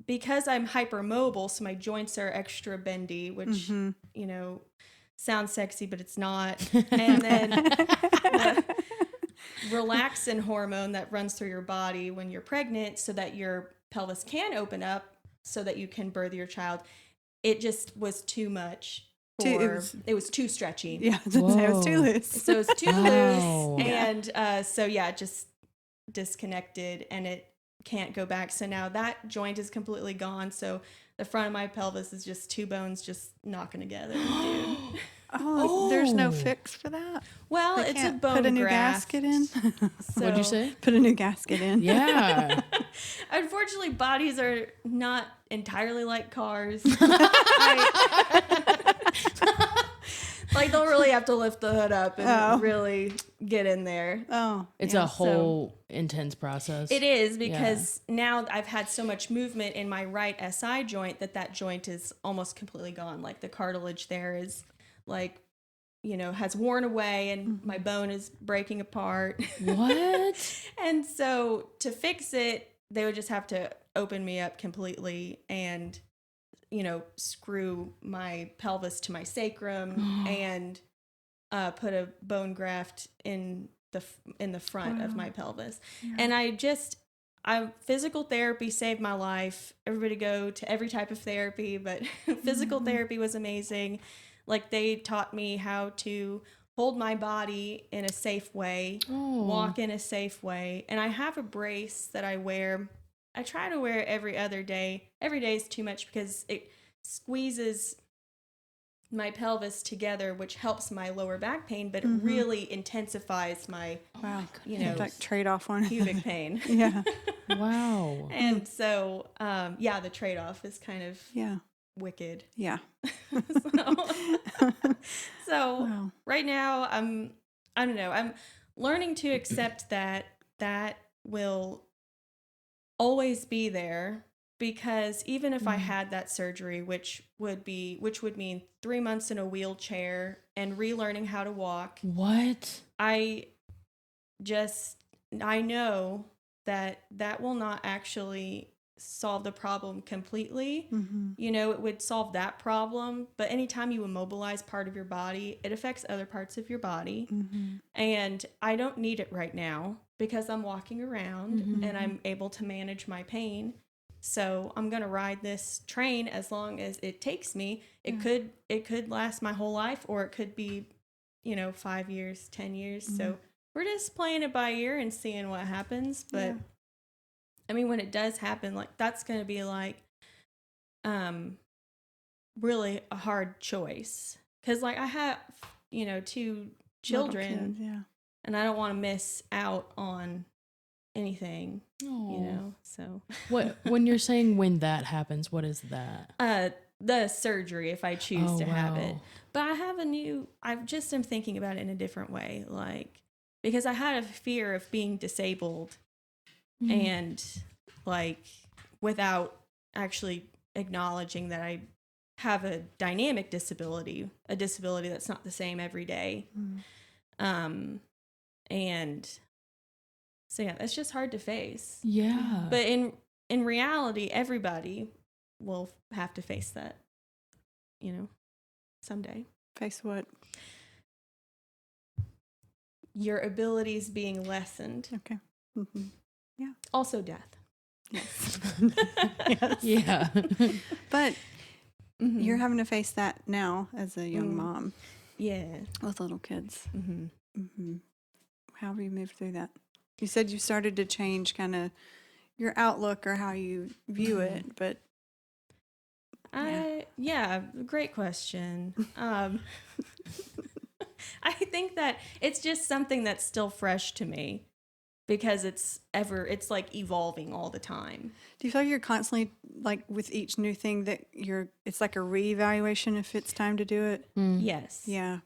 [SPEAKER 3] because I'm hypermobile, so my joints are extra bendy, which, you know, sounds sexy, but it's not. And then the relaxin hormone that runs through your body when you're pregnant so that your pelvis can open up so that you can birth your child, it just was too much. It was too stretchy.
[SPEAKER 2] Yeah, it was too loose.
[SPEAKER 3] So it was too loose. And so, it just disconnected, and it can't go back. So now that joint is completely gone. So the front of my pelvis is just two bones just knocking together, dude.
[SPEAKER 2] Oh, there's no
[SPEAKER 1] Oh.
[SPEAKER 2] fix for that.
[SPEAKER 3] Well,
[SPEAKER 2] They
[SPEAKER 3] it's a
[SPEAKER 2] can't
[SPEAKER 3] bone
[SPEAKER 2] put a new
[SPEAKER 3] graft.
[SPEAKER 2] gasket in.
[SPEAKER 3] So,
[SPEAKER 1] What'd you say?
[SPEAKER 2] Put a new gasket in.
[SPEAKER 1] Yeah.
[SPEAKER 3] Unfortunately, bodies are not entirely like cars. Like, they'll really have to lift the hood up and really get in there.
[SPEAKER 2] Oh,
[SPEAKER 1] It's
[SPEAKER 2] yeah.
[SPEAKER 1] a whole intense process.
[SPEAKER 3] It is, because now I've had so much movement in my right SI joint that joint is almost completely gone. Like, the cartilage there is like, has worn away, and my bone is breaking apart.
[SPEAKER 1] What?
[SPEAKER 3] And so to fix it, they would just have to open me up completely and, screw my pelvis to my sacrum and put a bone graft in the front of my pelvis.
[SPEAKER 2] Yeah.
[SPEAKER 3] And physical therapy saved my life. Everybody go to every type of therapy, but physical therapy was amazing. Like, they taught me how to hold my body in a safe way, walk in a safe way. And I have a brace that I wear. I try to wear it every other day. Every day is too much because it squeezes my pelvis together, which helps my lower back pain, but it really intensifies my,
[SPEAKER 2] Wow.
[SPEAKER 3] like
[SPEAKER 2] trade off one.
[SPEAKER 3] pubic pain.
[SPEAKER 2] Yeah.
[SPEAKER 1] Wow.
[SPEAKER 3] And so, the trade-off is kind of
[SPEAKER 2] Yeah.
[SPEAKER 3] wicked.
[SPEAKER 2] Yeah.
[SPEAKER 3] So
[SPEAKER 2] Wow.
[SPEAKER 3] right now I'm learning to accept that will always be there, because even if I had that surgery, which would mean 3 months in a wheelchair and relearning how to walk,
[SPEAKER 1] What?
[SPEAKER 3] I know that will not actually solve the problem completely. It would solve that problem, but anytime you immobilize part of your body, it affects other parts of your body. And I don't need it right now because I'm walking around and I'm able to manage my pain. So I'm going to ride this train as long as it takes me. It could last my whole life, or it could be 5 years, 10 years. So we're just playing it by ear and seeing what happens. But I mean, when it does happen, like, that's going to be like, really a hard choice. 'Cause, like, I have, 2 children,
[SPEAKER 2] Kids,
[SPEAKER 3] and I don't want to miss out on anything, so.
[SPEAKER 1] When you're saying when that happens, what is that?
[SPEAKER 3] The surgery, if I choose to have it.
[SPEAKER 1] Wow.
[SPEAKER 3] But I just am thinking about it in a different way. Like, because I had a fear of being disabled and, like, without actually acknowledging that I have a dynamic disability, a disability that's not the same every day. And so, yeah, that's just hard to face.
[SPEAKER 1] Yeah.
[SPEAKER 3] But in reality, everybody will have to face that, someday.
[SPEAKER 2] Face what?
[SPEAKER 3] Your abilities being lessened.
[SPEAKER 2] Okay. Yeah.
[SPEAKER 3] Also death.
[SPEAKER 2] Yes.
[SPEAKER 1] Yeah.
[SPEAKER 2] But you're having to face that now as a young mom
[SPEAKER 3] Yeah.
[SPEAKER 2] with little kids. How have you moved through that? You said you started to change kind of your outlook or how you view it, but
[SPEAKER 3] Great question. I think that it's just something that's still fresh to me because it's like evolving all the time.
[SPEAKER 2] do you feel like you're constantly, like, with each new thing that it's like a reevaluation if it's time to do it?
[SPEAKER 3] Yes.
[SPEAKER 2] Yeah.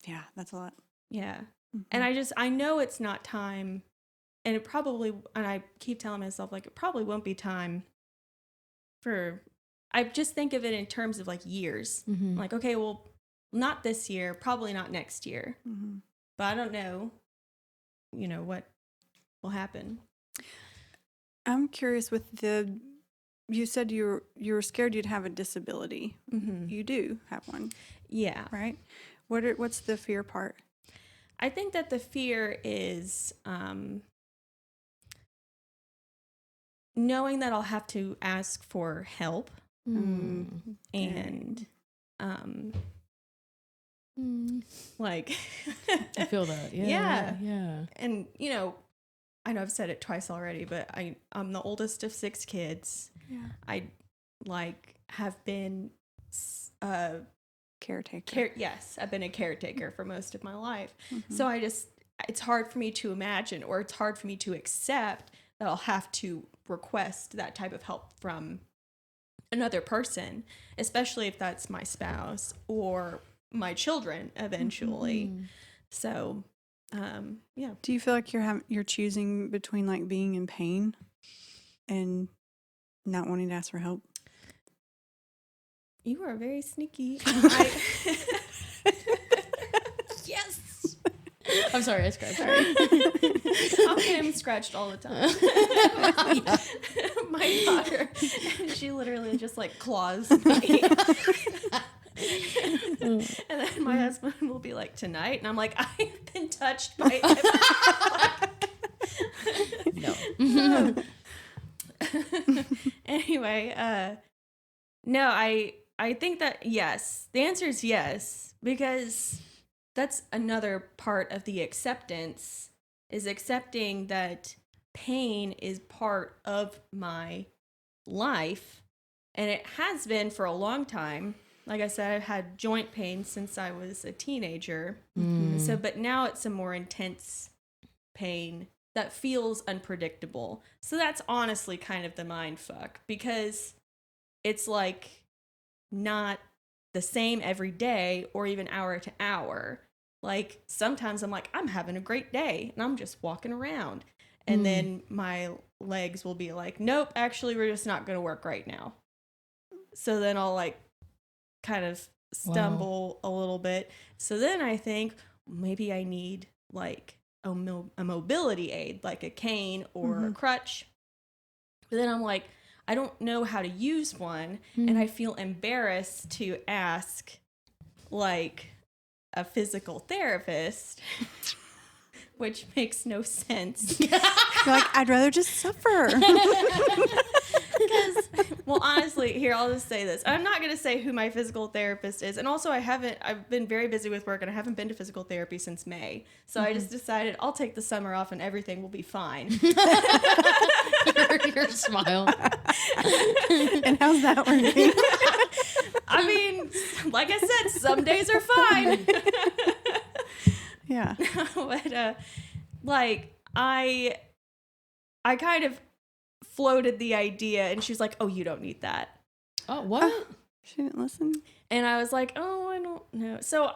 [SPEAKER 2] Yeah, that's a lot.
[SPEAKER 3] Yeah. And I know it's not time, and I keep telling myself, like, it probably won't be time I just think of it in terms of, like, years. Like, okay, well, not this year, probably not next year. But I don't know, what will happen.
[SPEAKER 2] I'm curious with you said you were scared you'd have a disability. You do have one,
[SPEAKER 3] Yeah.
[SPEAKER 2] right? What's the fear part?
[SPEAKER 3] I think that the fear is knowing that I'll have to ask for help and like
[SPEAKER 1] I feel that.
[SPEAKER 3] Yeah.
[SPEAKER 1] Yeah.
[SPEAKER 3] and I know I've said it twice already, but I'm the oldest of 6 kids.
[SPEAKER 2] Yeah.
[SPEAKER 3] I like have been
[SPEAKER 2] Caretaker.
[SPEAKER 3] yes, I've been a caretaker for most of my life. So it's hard for me to imagine, or it's hard for me to accept that I'll have to request that type of help from another person, especially if that's my spouse or my children eventually. So, yeah.
[SPEAKER 2] Do you feel like you're choosing between like being in pain and not wanting to ask for help?
[SPEAKER 3] You are very sneaky. Yes.
[SPEAKER 1] I'm sorry, I scratched.
[SPEAKER 3] I'm getting scratched all the time. My daughter, she literally just like claws me. And then my husband will be like, tonight? And I'm like, I've been touched by
[SPEAKER 1] No.
[SPEAKER 3] Anyway, no, I think that yes. The answer is yes, because that's another part of the acceptance, is accepting that pain is part of my life, and it has been for a long time. Like I said, I've had joint pain since I was a teenager. So, but now it's a more intense pain that feels unpredictable. So that's honestly kind of the mind fuck, because it's like not the same every day or even hour to hour. Like sometimes I'm like, I'm having a great day and I'm just walking around. And then my legs will be like, nope, actually, we're just not going to work right now. So then I'll like kind of stumble a little bit. So then I think maybe I need like a mobility aid, like a cane or a crutch. But then I'm like, I don't know how to use one. And I feel embarrassed to ask like a physical therapist, which makes no sense.
[SPEAKER 2] You're like, I'd rather just suffer.
[SPEAKER 3] Because, well, honestly, here, I'll just say this. I'm not going to say who my physical therapist is. And also, I've been very busy with work and I haven't been to physical therapy since May. So I just decided I'll take the summer off and everything will be fine.
[SPEAKER 1] Your smile.
[SPEAKER 2] And how's that working?
[SPEAKER 3] I mean, like I said, some days are fine.
[SPEAKER 2] Yeah.
[SPEAKER 3] But, like, I kind of floated the idea and she's like, oh, you don't need that.
[SPEAKER 1] Oh, what?
[SPEAKER 2] She didn't listen.
[SPEAKER 3] And I was like, oh, I don't know. So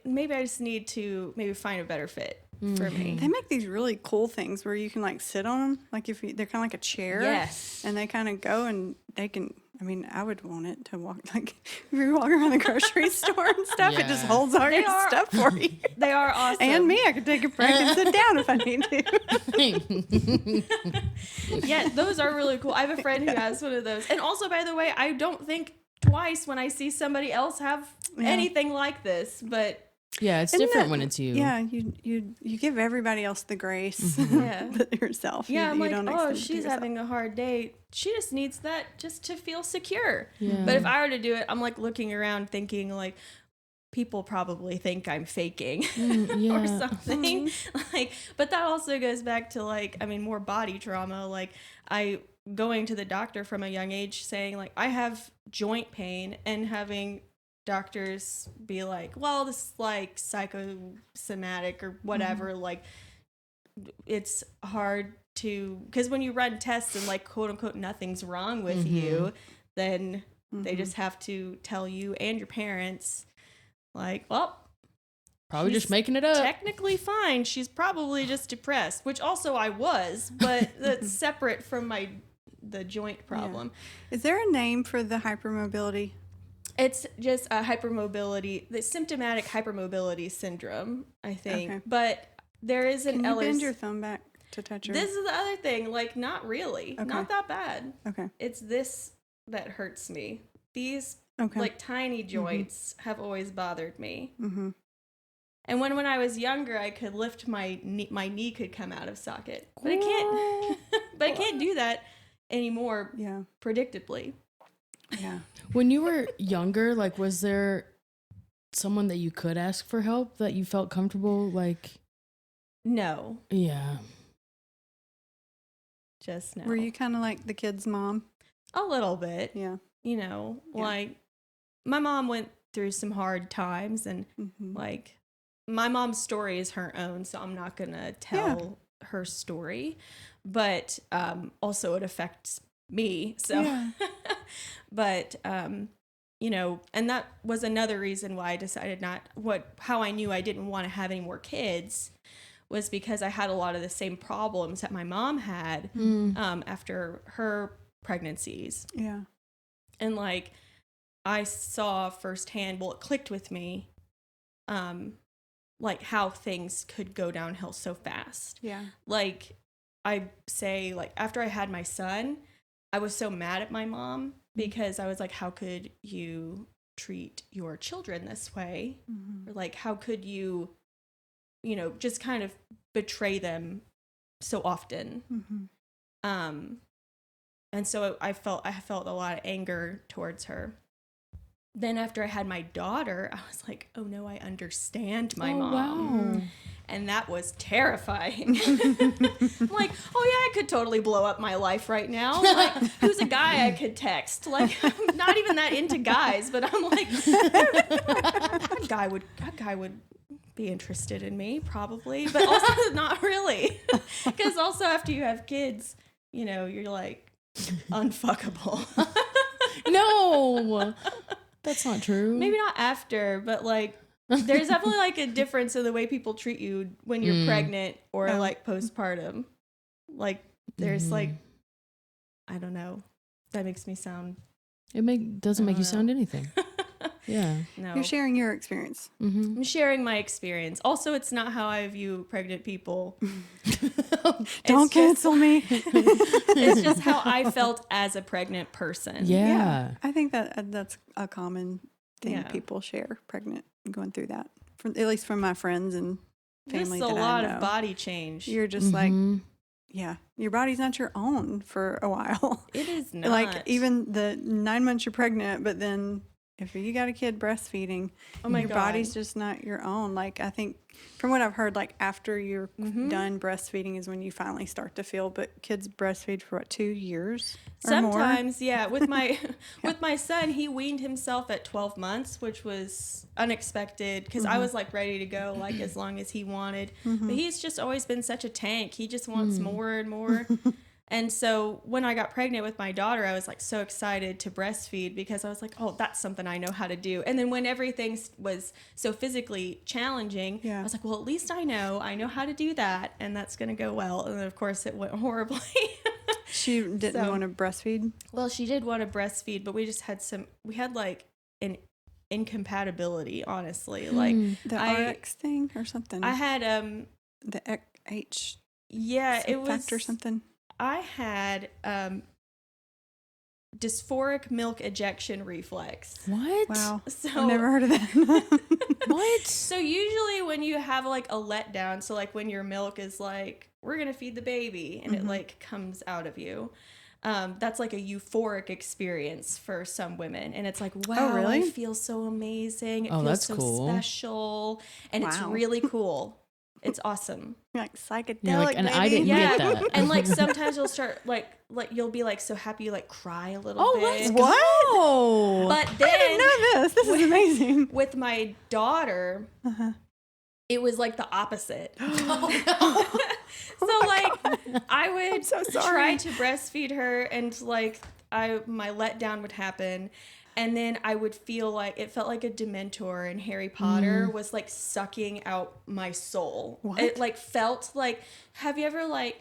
[SPEAKER 3] maybe I just need to maybe find a better fit for me.
[SPEAKER 2] They make these really cool things where you can like sit on them. Like they're kind of like a chair.
[SPEAKER 3] Yes.
[SPEAKER 2] And they kind of go and they can, I mean, I would want it to walk, like if you're walking around the grocery store and stuff, it just
[SPEAKER 1] Yeah.
[SPEAKER 2] holds all your stuff for you.
[SPEAKER 3] They are awesome.
[SPEAKER 2] And me, I could take a break and sit down if I need to.
[SPEAKER 3] Yeah, those are really cool. I have a friend who has one of those. And also, by the way, I don't think twice when I see somebody else have anything like this, but
[SPEAKER 1] Yeah, it's
[SPEAKER 2] Isn't
[SPEAKER 1] different
[SPEAKER 2] that-
[SPEAKER 1] when it's you.
[SPEAKER 2] Yeah, you give everybody else the grace,
[SPEAKER 3] Yeah.
[SPEAKER 2] but yourself.
[SPEAKER 3] yeah, I'm
[SPEAKER 2] you
[SPEAKER 3] like,
[SPEAKER 2] don't
[SPEAKER 3] oh,
[SPEAKER 2] extend it to
[SPEAKER 3] she's
[SPEAKER 2] yourself.
[SPEAKER 3] having a hard day. She just needs that just to feel secure.
[SPEAKER 1] Yeah.
[SPEAKER 3] But if I were to do it, I'm like looking around thinking like, people probably think I'm faking
[SPEAKER 1] yeah.
[SPEAKER 3] or something. Like, but that also goes back to like, I mean, more body trauma. Like I going to the doctor from a young age saying like, I have joint pain, and having doctors be like, well, this is like psychosomatic or whatever. Like it's hard to, because when you run tests and like quote unquote nothing's wrong with you, then they just have to tell you and your parents like, well,
[SPEAKER 1] Probably
[SPEAKER 3] she's
[SPEAKER 1] just making it up.
[SPEAKER 3] technically fine. She's probably just depressed, which also I was, but that's separate from the joint problem.
[SPEAKER 2] Is there a name for the hypermobility?
[SPEAKER 3] It's just a hypermobility, the symptomatic hypermobility syndrome, I think.
[SPEAKER 2] Okay.
[SPEAKER 3] But there is an
[SPEAKER 2] Can you bend
[SPEAKER 3] LS.
[SPEAKER 2] your thumb back to touch her?
[SPEAKER 3] This is the other thing, like not really,
[SPEAKER 2] Okay.
[SPEAKER 3] not that bad.
[SPEAKER 2] Okay.
[SPEAKER 3] It's this that hurts me. These
[SPEAKER 2] Okay.
[SPEAKER 3] like tiny joints have always bothered me.
[SPEAKER 2] Mm-hmm.
[SPEAKER 3] And when I was younger, I could lift my knee could come out of socket, but I can't. But I can't do that anymore.
[SPEAKER 2] Yeah.
[SPEAKER 3] Predictably.
[SPEAKER 2] Yeah.
[SPEAKER 1] When you were younger, like, was there someone that you could ask for help that you felt comfortable? Like,
[SPEAKER 3] No,
[SPEAKER 1] yeah.
[SPEAKER 3] just no.
[SPEAKER 2] Were you kind of like the kid's mom?
[SPEAKER 3] A little bit?
[SPEAKER 2] Yeah.
[SPEAKER 3] you know,
[SPEAKER 2] Yeah.
[SPEAKER 3] like my mom went through some hard times, and like my mom's story is her own, so I'm not going to tell her story, but also it affects me. So, but, you know, and that was another reason why I decided how I knew I didn't want to have any more kids was because I had a lot of the same problems that my mom had after her pregnancies.
[SPEAKER 2] Yeah.
[SPEAKER 3] And like, I saw firsthand, well, it clicked with me, like how things could go downhill so fast.
[SPEAKER 2] Yeah.
[SPEAKER 3] Like I say, like after I had my son, I was so mad at my mom because I was like, how could you treat your children this way? Or like, how could you, you know, just kind of betray them so often? And so I felt a lot of anger towards her. Then after I had my daughter, I was like, oh no, I understand my mom.
[SPEAKER 1] Wow.
[SPEAKER 3] And that was terrifying. I'm like, oh yeah, I could totally blow up my life right now. Like, who's a guy I could text? Like, I'm not even that into guys, but I'm like, that guy would be interested in me, probably, but also not really. Because also after you have kids, you know, you're like unfuckable.
[SPEAKER 1] No, that's not true.
[SPEAKER 3] Maybe not after, but like there's definitely like a difference in the way people treat you when you're pregnant or like postpartum. Like there's like, I don't know. That makes me sound.
[SPEAKER 1] Doesn't make you sound anything. Yeah.
[SPEAKER 3] No.
[SPEAKER 2] You're sharing your experience.
[SPEAKER 3] I'm sharing my experience. Also, it's not how I view pregnant people.
[SPEAKER 2] Don't cancel me.
[SPEAKER 3] It's just how I felt as a pregnant person.
[SPEAKER 1] Yeah.
[SPEAKER 2] I think that's a common thing
[SPEAKER 3] Yeah.
[SPEAKER 2] people share, pregnant, going through that. At least from my friends and family
[SPEAKER 3] Just a
[SPEAKER 2] that
[SPEAKER 3] lot
[SPEAKER 2] I know.
[SPEAKER 3] of body change.
[SPEAKER 2] You're just like, yeah, your body's not your own for a while.
[SPEAKER 3] It is not.
[SPEAKER 2] Like even the 9 months you're pregnant, but then if you got a kid breastfeeding, your body's just not your own. Like I think from what I've heard, like after you're done breastfeeding is when you finally start to feel, but kids breastfeed for what, 2 years or more?
[SPEAKER 3] Sometimes, yeah. With my son, he weaned himself at 12 months, which was unexpected because I was like ready to go like as long as he wanted. But he's just always been such a tank. He just wants more and more. And so when I got pregnant with my daughter, I was like so excited to breastfeed because I was like, oh, that's something I know how to do. And then when everything was so physically challenging, I was like, well, at least I know how to do that. And that's going to go well. And then of course it went horribly.
[SPEAKER 2] She didn't want to breastfeed?
[SPEAKER 3] Well, she did want to breastfeed, but we just had like an incompatibility, honestly. Like
[SPEAKER 2] the RX thing or something?
[SPEAKER 3] I had,
[SPEAKER 2] the H.
[SPEAKER 3] Yeah, it was.
[SPEAKER 2] Factor or something.
[SPEAKER 3] I had dysphoric milk ejection reflex.
[SPEAKER 1] What?
[SPEAKER 2] Wow.
[SPEAKER 3] So
[SPEAKER 2] I've never heard of that.
[SPEAKER 1] What?
[SPEAKER 3] So usually when you have like a letdown, so like when your milk is like, we're going to feed the baby and it like comes out of you. That's like a euphoric experience for some women. And it's like, wow,
[SPEAKER 2] really?
[SPEAKER 3] I feel so amazing. It feels
[SPEAKER 1] that's
[SPEAKER 3] so
[SPEAKER 1] cool.
[SPEAKER 3] special. And it's
[SPEAKER 2] Wow.
[SPEAKER 3] really cool. It's awesome.
[SPEAKER 2] You're like psychedelic,
[SPEAKER 1] You're like, and
[SPEAKER 2] baby.
[SPEAKER 1] I didn't get that.
[SPEAKER 3] And like sometimes you'll start like you'll be like so happy you like cry a little bit.
[SPEAKER 1] let's
[SPEAKER 2] What?
[SPEAKER 1] go.
[SPEAKER 3] But
[SPEAKER 2] I
[SPEAKER 3] then
[SPEAKER 2] didn't know this. This is amazing.
[SPEAKER 3] with my daughter, it was like the opposite. So like I would
[SPEAKER 2] so sorry.
[SPEAKER 3] try to breastfeed her and like my letdown would happen. And then I would feel like it felt like a Dementor in Harry Potter was like sucking out my soul.
[SPEAKER 2] What?
[SPEAKER 3] It like felt like, have you ever like,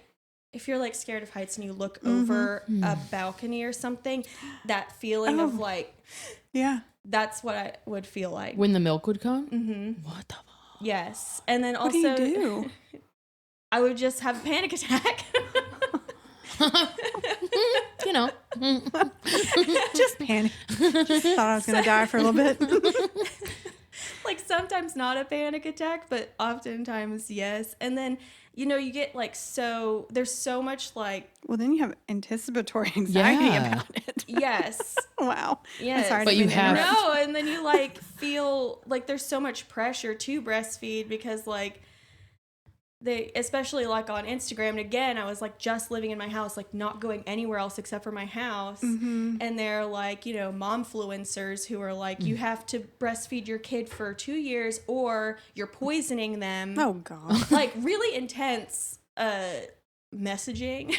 [SPEAKER 3] if you're like scared of heights and you look over a balcony or something, that feeling of like,
[SPEAKER 2] Yeah.
[SPEAKER 3] that's what I would feel like.
[SPEAKER 1] When the milk would come? What the fuck?
[SPEAKER 3] Yes. And then
[SPEAKER 2] What
[SPEAKER 3] also,
[SPEAKER 2] do you do?
[SPEAKER 3] I would just have a panic attack.
[SPEAKER 1] You know.
[SPEAKER 2] Just panic. Just thought I was going to die for a little bit.
[SPEAKER 3] Like sometimes not a panic attack, but oftentimes yes. And then, you know, you get like there's so much like.
[SPEAKER 2] Well, then you have anticipatory anxiety about it.
[SPEAKER 3] Yes.
[SPEAKER 2] Wow.
[SPEAKER 3] Yes.
[SPEAKER 2] I'm sorry
[SPEAKER 1] But
[SPEAKER 2] to
[SPEAKER 1] you
[SPEAKER 2] be
[SPEAKER 1] have-
[SPEAKER 2] interrupt.
[SPEAKER 3] No, and then you like feel like there's so much pressure to breastfeed because like they, especially like on Instagram, and again, I was like just living in my house, like not going anywhere else except for my house. And they're like, you know, momfluencers who are like, you have to breastfeed your kid for 2 years or you're poisoning them.
[SPEAKER 2] Oh, God.
[SPEAKER 3] Like really intense messaging.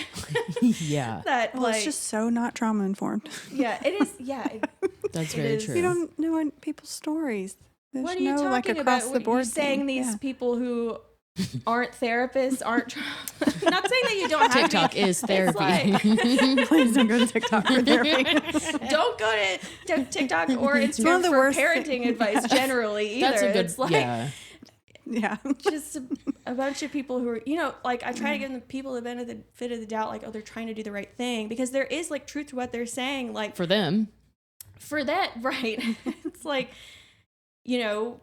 [SPEAKER 1] Yeah.
[SPEAKER 3] That
[SPEAKER 2] Well,
[SPEAKER 3] like,
[SPEAKER 2] it's just so not trauma informed.
[SPEAKER 3] yeah, it is. Yeah.
[SPEAKER 1] That's
[SPEAKER 3] It
[SPEAKER 1] very
[SPEAKER 3] is.
[SPEAKER 1] true.
[SPEAKER 2] You don't know people's stories. There's
[SPEAKER 3] What are you
[SPEAKER 2] no,
[SPEAKER 3] talking
[SPEAKER 2] like,
[SPEAKER 3] about?
[SPEAKER 2] across the
[SPEAKER 3] What,
[SPEAKER 2] board
[SPEAKER 3] you're saying
[SPEAKER 2] thing.
[SPEAKER 3] these
[SPEAKER 2] Yeah.
[SPEAKER 3] people who aren't therapists aren't not saying that you don't have
[SPEAKER 1] TikTok
[SPEAKER 3] to be,
[SPEAKER 1] is therapy.
[SPEAKER 3] like,
[SPEAKER 2] Please don't go to TikTok for therapy.
[SPEAKER 3] don't go to TikTok or
[SPEAKER 2] one
[SPEAKER 3] Instagram
[SPEAKER 2] of the
[SPEAKER 3] for
[SPEAKER 2] worst
[SPEAKER 3] parenting advice generally either.
[SPEAKER 1] That's a good.
[SPEAKER 3] It's like
[SPEAKER 1] Yeah.
[SPEAKER 2] Yeah.
[SPEAKER 3] just a bunch of people who are, you know, like I try to give the people the benefit of the doubt, like, oh, they're trying to do the right thing, because there is like truth to what they're saying, like
[SPEAKER 1] For them.
[SPEAKER 3] for that, right? It's like, you know,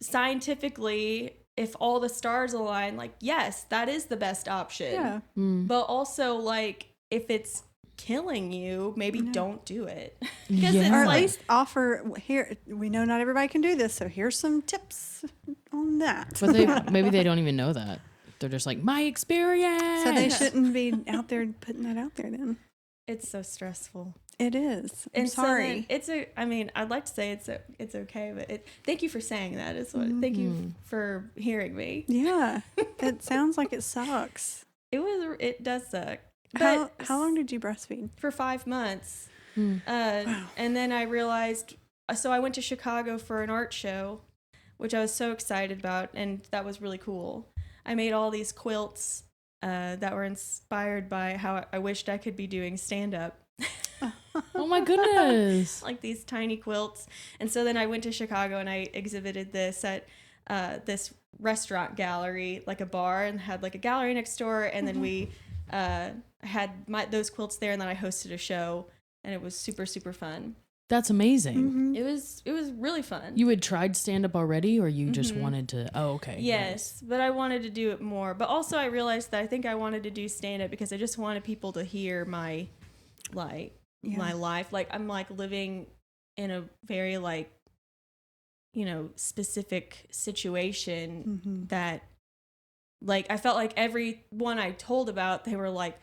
[SPEAKER 3] scientifically, if all the stars align, like, yes, that is the best option.
[SPEAKER 2] Yeah.
[SPEAKER 3] But also, like, if it's killing you, maybe don't do it.
[SPEAKER 1] Yeah.
[SPEAKER 3] it's
[SPEAKER 2] Or at
[SPEAKER 3] like,
[SPEAKER 2] least offer, here, we know not everybody can do this, so here's some tips on that.
[SPEAKER 1] But maybe they don't even know that. They're just like, my experience.
[SPEAKER 2] So they shouldn't be out there putting that out there then.
[SPEAKER 3] it's so stressful.
[SPEAKER 2] It is. I'm
[SPEAKER 3] And so then
[SPEAKER 2] sorry.
[SPEAKER 3] it's I mean, I'd like to say it's okay, but thank you for saying that. Is what. Thank you for hearing me.
[SPEAKER 2] Yeah. It sounds like it sucks.
[SPEAKER 3] It does suck.
[SPEAKER 2] How
[SPEAKER 3] But
[SPEAKER 2] long did you breastfeed?
[SPEAKER 3] for 5 months. And then I realized, so I went to Chicago for an art show, which I was so excited about, and that was really cool. I made all these quilts that were inspired by how I wished I could be doing stand-up.
[SPEAKER 1] Oh my goodness.
[SPEAKER 3] Like these tiny quilts. And so then I went to Chicago and I exhibited this at this restaurant gallery, like a bar, and had like a gallery next door. And then we had those quilts there, and then I hosted a show, and it was super, super fun.
[SPEAKER 1] That's amazing.
[SPEAKER 2] Mm-hmm.
[SPEAKER 3] It was really fun.
[SPEAKER 1] You had tried stand up already, or you just wanted to? Oh, okay.
[SPEAKER 3] Yes, but I wanted to do it more. But also I realized that I think I wanted to do stand up because I just wanted people to hear my my life. Like I'm like living in a very like, you know, specific situation that like I felt like everyone I told about, they were like,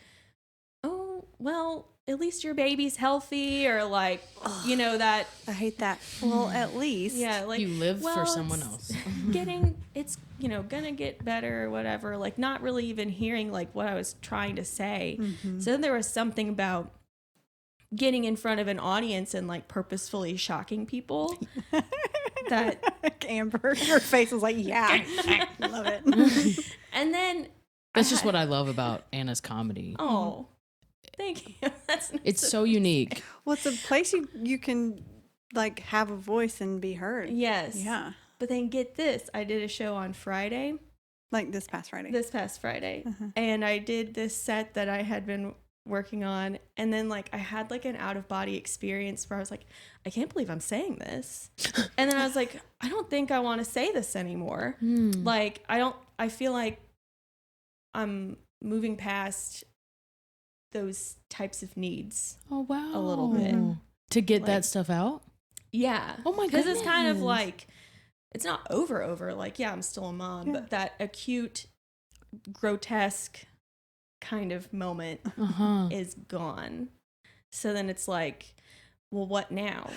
[SPEAKER 3] oh, well, at least your baby's healthy, or like, you know, that.
[SPEAKER 2] I hate that. Well, at least.
[SPEAKER 3] Yeah, like
[SPEAKER 1] You live for
[SPEAKER 3] well,
[SPEAKER 1] someone
[SPEAKER 3] it's
[SPEAKER 1] else.
[SPEAKER 3] it's, you know, gonna get better or whatever, like not really even hearing like what I was trying to say. So then there was something about getting in front of an audience and like purposefully shocking people that
[SPEAKER 2] Amber, her face was like, yeah, love it.
[SPEAKER 3] and then
[SPEAKER 1] That's just what I love about Anna's comedy.
[SPEAKER 3] oh thank you. That's
[SPEAKER 1] It's so unique.
[SPEAKER 2] Well, it's a place you can like have a voice and be heard.
[SPEAKER 3] yes.
[SPEAKER 2] Yeah.
[SPEAKER 3] But then get this, I did a show on Friday,
[SPEAKER 2] Like this past Friday.
[SPEAKER 3] this past Friday, and I did this set that I had been working on, and then like I had like an out of body experience where I was like, I can't believe I'm saying this, and then I was like, I don't think I want to say this anymore. Like I feel like I'm moving past those types of needs.
[SPEAKER 1] Oh wow.
[SPEAKER 3] A little bit.
[SPEAKER 1] To get
[SPEAKER 3] Like-
[SPEAKER 1] that stuff out.
[SPEAKER 3] Yeah.
[SPEAKER 1] Oh my
[SPEAKER 3] Because it's kind of
[SPEAKER 1] goodness.
[SPEAKER 3] like, it's not over, like, yeah, I'm still a mom, but that acute, grotesque kind of moment is gone. So then it's like, well, what now?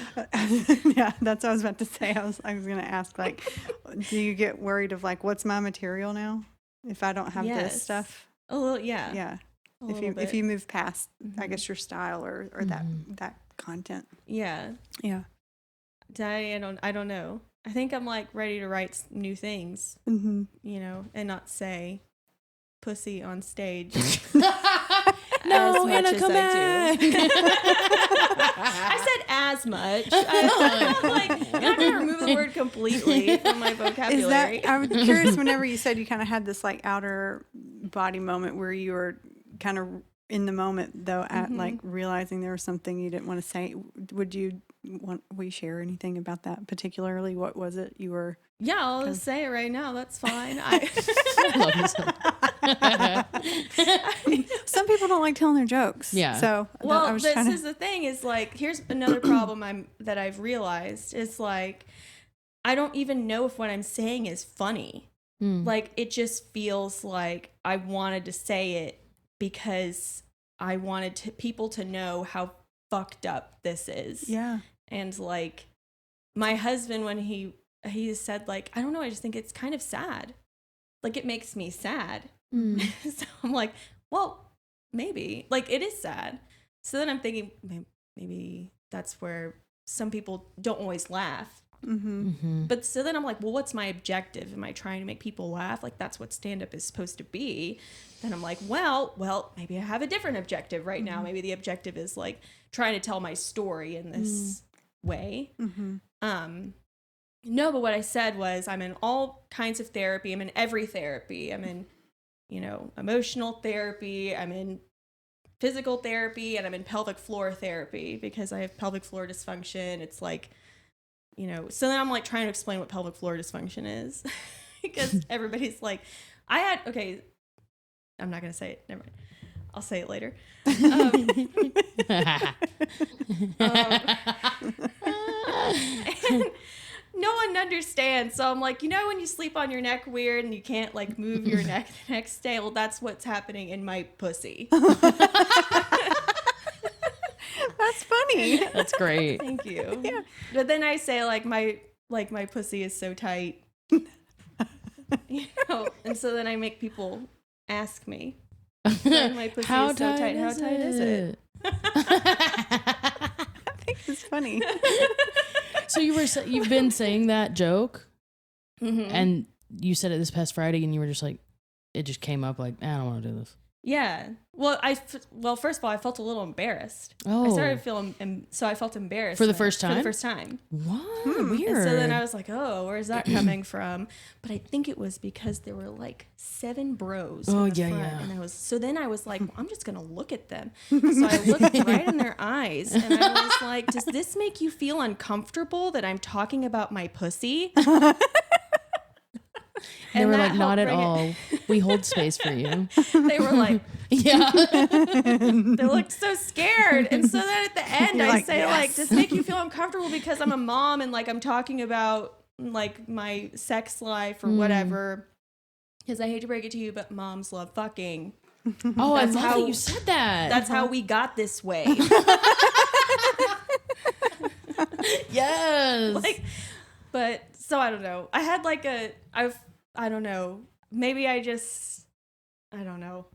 [SPEAKER 2] Yeah, that's what I was about to say. I was going to ask, like, do you get worried of like, what's my material now if I don't have this
[SPEAKER 3] Yes.
[SPEAKER 2] stuff?
[SPEAKER 3] A little, yeah.
[SPEAKER 2] Yeah.
[SPEAKER 3] A
[SPEAKER 2] If
[SPEAKER 3] little
[SPEAKER 2] you
[SPEAKER 3] bit.
[SPEAKER 2] move past, I guess, your style or that content.
[SPEAKER 3] Yeah.
[SPEAKER 2] Yeah.
[SPEAKER 3] I don't know. I think I'm like ready to write new things,
[SPEAKER 2] Mm-hmm.
[SPEAKER 3] you know, and not say pussy on stage.
[SPEAKER 1] No,
[SPEAKER 3] much
[SPEAKER 1] Anna,
[SPEAKER 3] as
[SPEAKER 1] come
[SPEAKER 3] I
[SPEAKER 1] back.
[SPEAKER 3] I said as much. I'm like, you're not going to remove the word completely from my
[SPEAKER 2] Is
[SPEAKER 3] vocabulary.
[SPEAKER 2] that, I was curious whenever you said you kind of had this like outer body moment where you were kind of in the moment though at like realizing there was something you didn't want to say. Will you share anything about that particularly? What was it you were?
[SPEAKER 3] Yeah, I'll just say it right now. That's fine. I
[SPEAKER 1] Love you so.
[SPEAKER 2] Some people don't like telling their jokes.
[SPEAKER 1] Yeah.
[SPEAKER 2] So
[SPEAKER 3] well,
[SPEAKER 2] I was
[SPEAKER 3] this
[SPEAKER 2] trying to.
[SPEAKER 3] is the thing is like, here's another problem that I've realized is like, I don't even know if what I'm saying is funny. Like, it just feels like I wanted to say it because I wanted people to know how fucked up this is.
[SPEAKER 2] Yeah.
[SPEAKER 3] And like my husband, when he said like, I don't know, I just think it's kind of sad. Like, it makes me sad. So I'm like, well, maybe. Like, it is sad. So then I'm thinking maybe that's where some people don't always laugh. But so then I'm like, well, what's my objective? Am I trying to make people laugh? Like, that's what stand-up is supposed to be. Then I'm like, well, maybe I have a different objective right now. Maybe the objective is like trying to tell my story in this way. No, but what I said was, I'm in all kinds of therapy. I'm in every therapy. I'm in, emotional therapy. I'm in physical therapy, and I'm in pelvic floor therapy because I have pelvic floor dysfunction. It's like, so then I'm like trying to explain what pelvic floor dysfunction is because everybody's like, I'm not going to say it. Never mind. I'll say it later. And no one understands. So I'm like, when you sleep on your neck weird and you can't like move your neck the next day, well, that's what's happening in my pussy.
[SPEAKER 2] That's funny.
[SPEAKER 1] That's great.
[SPEAKER 3] Thank you. Yeah. But then I say like my pussy is so tight. And so then I make people ask me. My pussy
[SPEAKER 1] How
[SPEAKER 3] is so tight. How tight is it?
[SPEAKER 2] I think it's funny.
[SPEAKER 1] So you've been saying that joke, and you said it this past Friday, and you were just like, it just came up like, I don't want to do this.
[SPEAKER 3] Yeah. Well, first of all, I felt a little embarrassed.
[SPEAKER 1] Oh.
[SPEAKER 3] I started feeling, so I felt embarrassed.
[SPEAKER 1] For the first time?
[SPEAKER 3] For the first time.
[SPEAKER 1] What? Weird.
[SPEAKER 3] And so then I was like, oh, where's that coming from? But I think it was because there were like 7 bros.
[SPEAKER 1] Oh,
[SPEAKER 3] in the
[SPEAKER 1] yeah,
[SPEAKER 3] front.
[SPEAKER 1] yeah.
[SPEAKER 3] And then I was like, well, I'm just going to look at them. So I looked right in their eyes and I was like, does this make you feel uncomfortable that I'm talking about my pussy?
[SPEAKER 1] They were like, not at all. We hold space for you.
[SPEAKER 3] They were like,
[SPEAKER 1] yeah.
[SPEAKER 3] they looked so scared. And so then at the end,
[SPEAKER 2] You're
[SPEAKER 3] I
[SPEAKER 2] like,
[SPEAKER 3] say,
[SPEAKER 2] yes.
[SPEAKER 3] like, does it make you feel uncomfortable because I'm a mom and like I'm talking about like my sex life or whatever? Because I hate to break it to you, but moms love fucking.
[SPEAKER 1] Oh,
[SPEAKER 3] That's
[SPEAKER 1] I love
[SPEAKER 3] how-
[SPEAKER 1] that you said that.
[SPEAKER 3] That's how we got this way.
[SPEAKER 1] yes.
[SPEAKER 3] Like, but so I don't know. I had like I don't know. Maybe I don't know.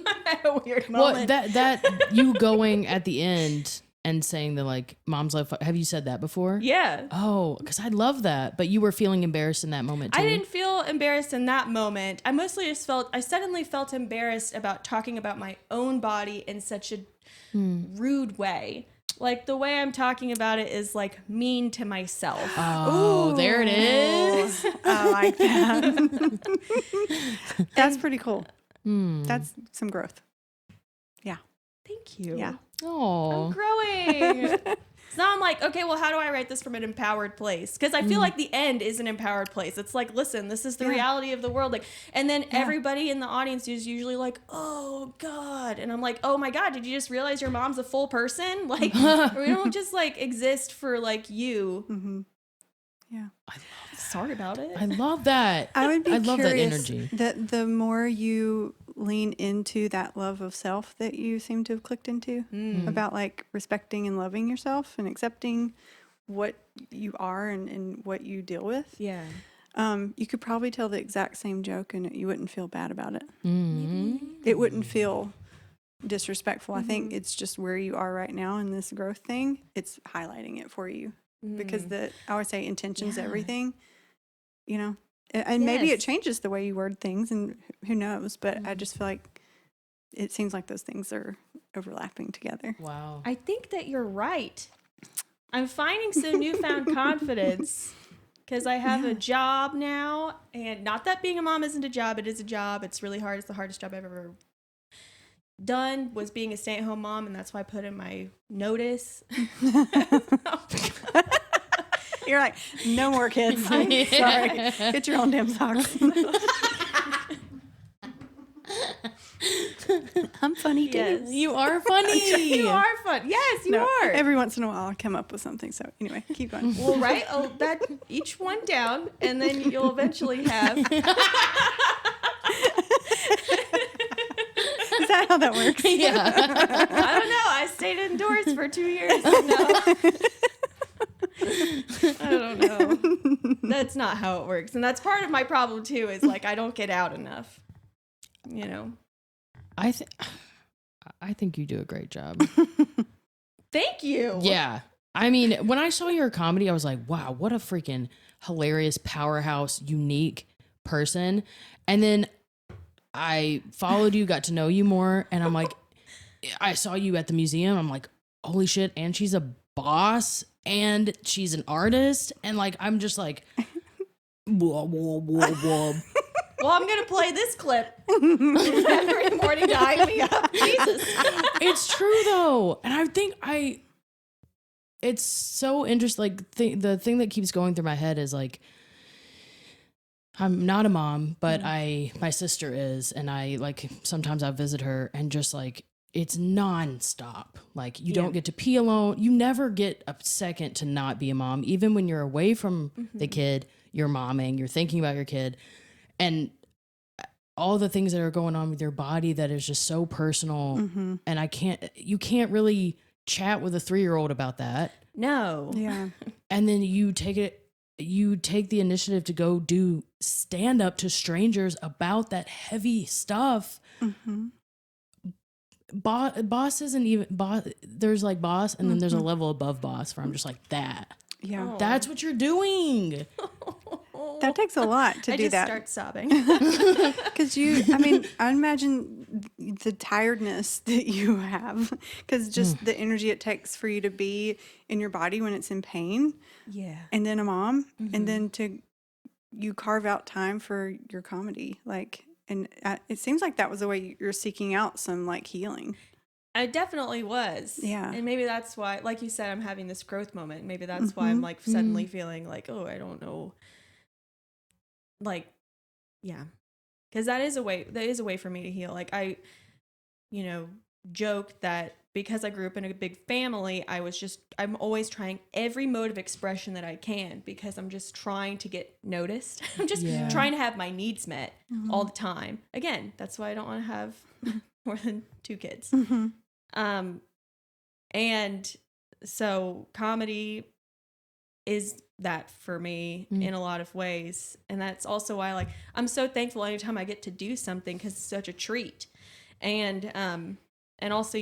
[SPEAKER 3] I had a weird moment.
[SPEAKER 1] Well, that you going at the end and saying that like moms love. Have you said that before?
[SPEAKER 3] Yeah.
[SPEAKER 1] Oh, because I love that. But you were feeling embarrassed in that moment too.
[SPEAKER 3] I didn't feel embarrassed in that moment. I mostly just I suddenly felt embarrassed about talking about my own body in such a rude way. Like the way I'm talking about it is like mean to myself.
[SPEAKER 1] Oh, there it is.
[SPEAKER 2] I like that. That's pretty cool. That's some growth. Yeah.
[SPEAKER 3] Thank you.
[SPEAKER 2] Yeah.
[SPEAKER 1] Oh.
[SPEAKER 3] I'm growing. So now I'm like, okay, well, how do I write this from an empowered place? Because I feel like the end is an empowered place. It's like, listen, this is the reality of the world. Like, and then everybody in the audience is usually like, oh God. And I'm like, oh my God, did you just realize your mom's a full person? Like, we don't just like exist for like you.
[SPEAKER 2] Mm-hmm. Yeah.
[SPEAKER 3] Sorry about it.
[SPEAKER 1] I love that.
[SPEAKER 2] I would be
[SPEAKER 1] I love that
[SPEAKER 2] curious
[SPEAKER 1] energy.
[SPEAKER 2] that the more you lean into that love of self that you seem to have clicked into about like respecting and loving yourself and accepting what you are and what you deal with.
[SPEAKER 3] Yeah.
[SPEAKER 2] You could probably tell the exact same joke and you wouldn't feel bad about it.
[SPEAKER 1] Mm-hmm.
[SPEAKER 2] It wouldn't feel disrespectful. I think it's just where you are right now in this growth thing. It's highlighting it for you because I always say intention's everything, and maybe it changes the way you word things and who knows, but I just feel like it seems like those things are overlapping together.
[SPEAKER 1] Wow.
[SPEAKER 3] I think that you're right. I'm finding some newfound confidence because I have a job now, and not that being a mom isn't a job. It is a job. It's really hard. It's the hardest job I've ever done was being a stay-at-home mom, and that's why I put in my notice.
[SPEAKER 2] You're like, no more kids. Sorry. Get your own damn socks. I'm funny too.
[SPEAKER 3] Yes.
[SPEAKER 1] You are funny.
[SPEAKER 3] You are fun. Yes, you are.
[SPEAKER 2] Every once in a while, I'll come up with something. So anyway, keep going.
[SPEAKER 3] Well, right? Oh, that each one down, and then you'll eventually have.
[SPEAKER 2] Is that how that works?
[SPEAKER 1] Yeah.
[SPEAKER 3] I don't know. I stayed indoors for 2 years. No. I don't know. That's not how it works, and that's part of my problem too. Is like I don't get out enough. You know.
[SPEAKER 1] I think you do a great job.
[SPEAKER 3] Thank you.
[SPEAKER 1] Yeah. I mean, when I saw your comedy, I was like, wow, what a freaking hilarious, powerhouse, unique person. And then I followed you, got to know you more. And I'm like, I saw you at the museum. I'm like, holy shit. And she's a boss and she's an artist. And like, I'm just like, whoa, whoa, whoa, whoa.
[SPEAKER 3] Well, I'm gonna play this clip every morning to hype me up. Jesus.
[SPEAKER 1] It's true though. And I think it's so interesting. Like the thing that keeps going through my head is like, I'm not a mom, but my sister is. And I like, sometimes I visit her and just like, it's nonstop. Like you don't get to pee alone. You never get a second to not be a mom. Even when you're away from the kid, you're momming, you're thinking about your kid. And all the things that are going on with your body that is just so personal. And you can't really chat with a 3-year-old about that.
[SPEAKER 3] No.
[SPEAKER 2] Yeah.
[SPEAKER 1] And then you take the initiative to go do stand up to strangers about that heavy stuff. Boss isn't even boss. There's like boss, and then there's a level above boss where I'm just like that.
[SPEAKER 2] Yeah.
[SPEAKER 3] Oh.
[SPEAKER 1] That's what you're doing.
[SPEAKER 2] That takes a lot to
[SPEAKER 3] I
[SPEAKER 2] do
[SPEAKER 3] just
[SPEAKER 2] that.
[SPEAKER 3] start sobbing.
[SPEAKER 2] Because I imagine the tiredness that you have, because just the energy it takes for you to be in your body when it's in pain.
[SPEAKER 3] Yeah.
[SPEAKER 2] And then a mom, and then you carve out time for your comedy. Like, and it seems like that was the way you're seeking out some like healing.
[SPEAKER 3] I definitely was.
[SPEAKER 2] Yeah.
[SPEAKER 3] And maybe that's why, like you said, I'm having this growth moment. Maybe that's why I'm like suddenly feeling like, oh, I don't know. Like, yeah. Because that is a way for me to heal. Like I, joke that because I grew up in a big family, I'm always trying every mode of expression that I can because I'm just trying to get noticed. I'm just trying to have my needs met all the time. Again, that's why I don't want to have more than 2 kids. And so comedy is that for me in a lot of ways. And that's also why I'm so thankful anytime I get to do something because it's such a treat. And also,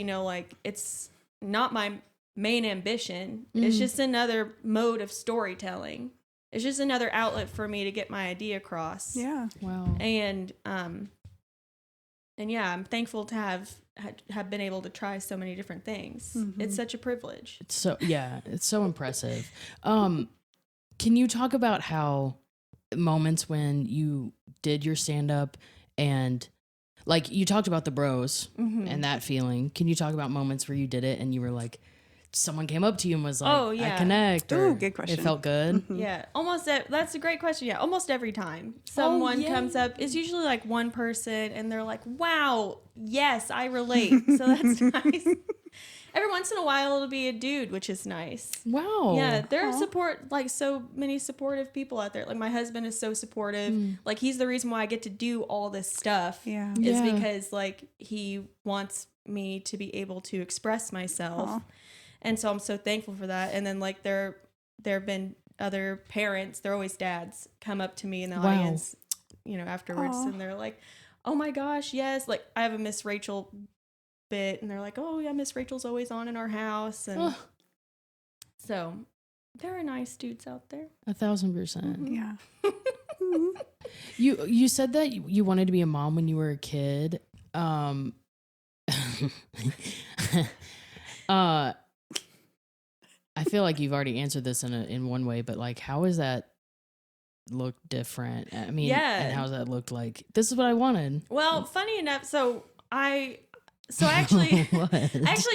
[SPEAKER 3] it's not my main ambition. It's just another mode of storytelling. It's just another outlet for me to get my idea across.
[SPEAKER 2] Yeah.
[SPEAKER 1] Wow.
[SPEAKER 3] And yeah, I'm thankful to have been able to try so many different things. It's such a privilege.
[SPEAKER 1] It's so impressive. Can you talk about how moments when you did your stand up and like you talked about the bros and that feeling. Can you talk about moments where you did it and you were like, someone came up to you and was like,
[SPEAKER 3] oh, yeah.
[SPEAKER 1] I connect.
[SPEAKER 2] Ooh, good question.
[SPEAKER 1] It felt good.
[SPEAKER 3] Yeah, that's a great question. Yeah, almost every time someone comes up, it's usually like one person and they're like, wow, yes, I relate. So that's nice. Every once in a while it'll be a dude, which is nice.
[SPEAKER 1] Wow.
[SPEAKER 3] Yeah, there are so many supportive people out there. Like my husband is so supportive. Like he's the reason why I get to do all this stuff.
[SPEAKER 2] Yeah.
[SPEAKER 3] Is because like he wants me to be able to express myself.
[SPEAKER 2] Aww.
[SPEAKER 3] And so I'm so thankful for that. And then like there have been other parents, they're always dads, come up to me in the audience, afterwards.
[SPEAKER 2] Aww.
[SPEAKER 3] And they're like, oh my gosh, yes. Like I have a Miss Rachel bit and they're like, oh yeah, Miss Rachel's always on in our house. And so there are nice dudes out there.
[SPEAKER 1] 1,000%.
[SPEAKER 2] Yeah.
[SPEAKER 1] You said that you wanted to be a mom when you were a kid. I feel like you've already answered this in one way, but like, how is that look different? I mean, and how's that looked like? This is what I wanted.
[SPEAKER 3] Well, funny enough, so I actually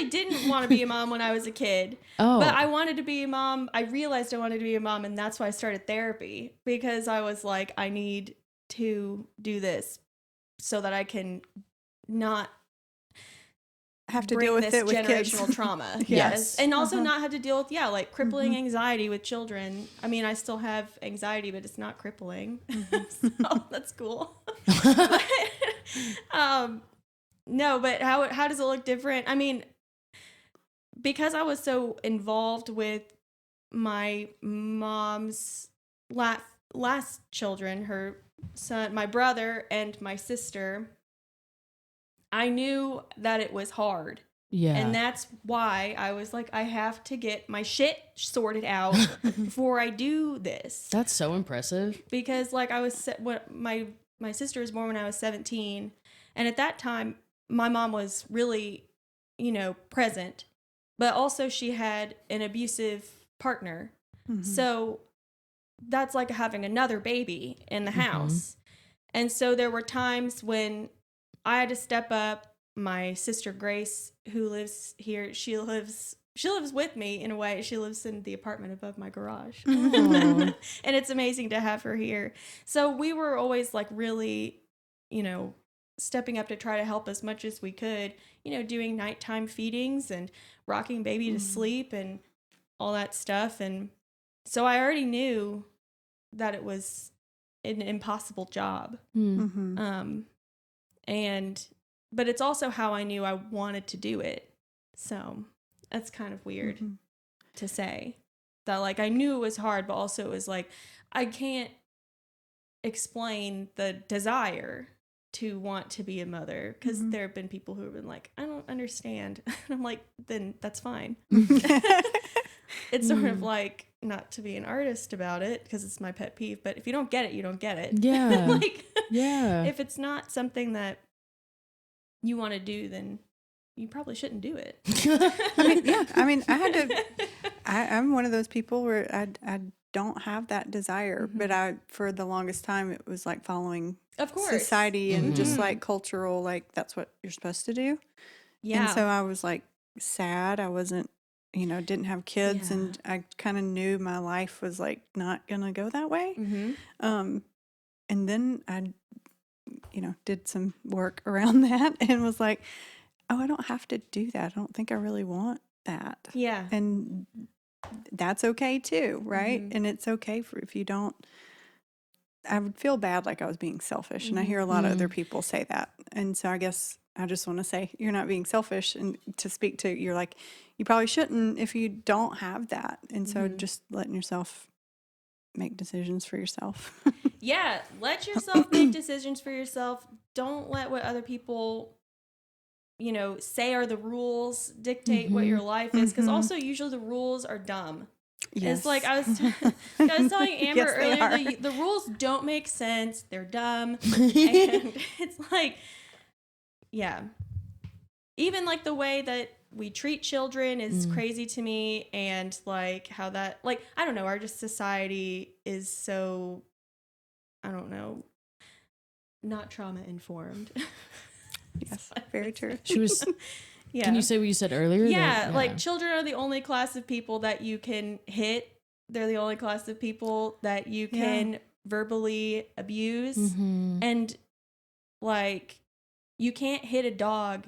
[SPEAKER 3] didn't want to be a mom when I was a kid.
[SPEAKER 1] Oh.
[SPEAKER 3] But I wanted to be a mom. I realized I wanted to be a mom, and that's why I started therapy, because I was like, I need to do this so that I can not
[SPEAKER 2] have to
[SPEAKER 3] bring
[SPEAKER 2] deal with
[SPEAKER 3] this
[SPEAKER 2] it with kids.
[SPEAKER 3] generational trauma.
[SPEAKER 1] Yes.
[SPEAKER 3] And also not have to deal with, like crippling anxiety with children. I mean, I still have anxiety, but it's not crippling. So that's cool. But, no, but how does it look different? I mean, because I was so involved with my mom's last children, her son, my brother, and my sister, I knew that it was hard.
[SPEAKER 1] Yeah.
[SPEAKER 3] And that's why I was like, I have to get my shit sorted out before I do this.
[SPEAKER 1] That's so impressive.
[SPEAKER 3] Because like my sister was born when I was 17. And at that time, my mom was really, present. But also she had an abusive partner. Mm-hmm. So that's like having another baby in the house. And so there were times when I had to step up. My sister Grace, who lives here, she lives with me in a way. She lives in the apartment above my garage. And it's amazing to have her here. So we were always like really, stepping up to try to help as much as we could, doing nighttime feedings and rocking baby to sleep and all that stuff. And so I already knew that it was an impossible job. But it's also how I knew I wanted to do it. So that's kind of weird to say that, like, I knew it was hard, but also it was like, I can't explain the desire to want to be a mother because there have been people who have been like, I don't understand. And I'm like, then that's fine. It's sort of like, not to be an artist about it because it's my pet peeve, but if you don't get it, you don't get it.
[SPEAKER 1] Yeah.
[SPEAKER 3] If it's not something that you want to do, then you probably shouldn't do it.
[SPEAKER 2] I'm one of those people where I don't have that desire, but for the longest time, it was like following society and just like cultural, like that's what you're supposed to do. Yeah. And so I was like sad. I wasn't, didn't have kids and I kind of knew my life was like not going to go that way. And then I did some work around that and was like, oh, I don't have to do that. I don't think I really want that. Yeah. And that's okay too, right? And it's okay if you don't. I would feel bad like I was being selfish. And I hear a lot of other people say that. And so I guess I just want to say you're not being selfish, and to speak to, you're like, you probably shouldn't if you don't have that. And so just letting yourself make decisions for yourself.
[SPEAKER 3] Yeah, let yourself make decisions for yourself. Don't let what other people, say are the rules dictate what your life is. Because also, usually the rules are dumb. Yes. It's like I was telling Amber earlier, the rules don't make sense. They're dumb. And it's like, yeah. Even like the way that we treat children is crazy to me. And like how that, like, I don't know, our just society is so, I don't know, not trauma informed.
[SPEAKER 2] Yes, very true.
[SPEAKER 1] She was, can you say what you said earlier?
[SPEAKER 3] Yeah, like children are the only class of people that you can hit. They're the only class of people that you can verbally abuse. And like, you can't hit a dog,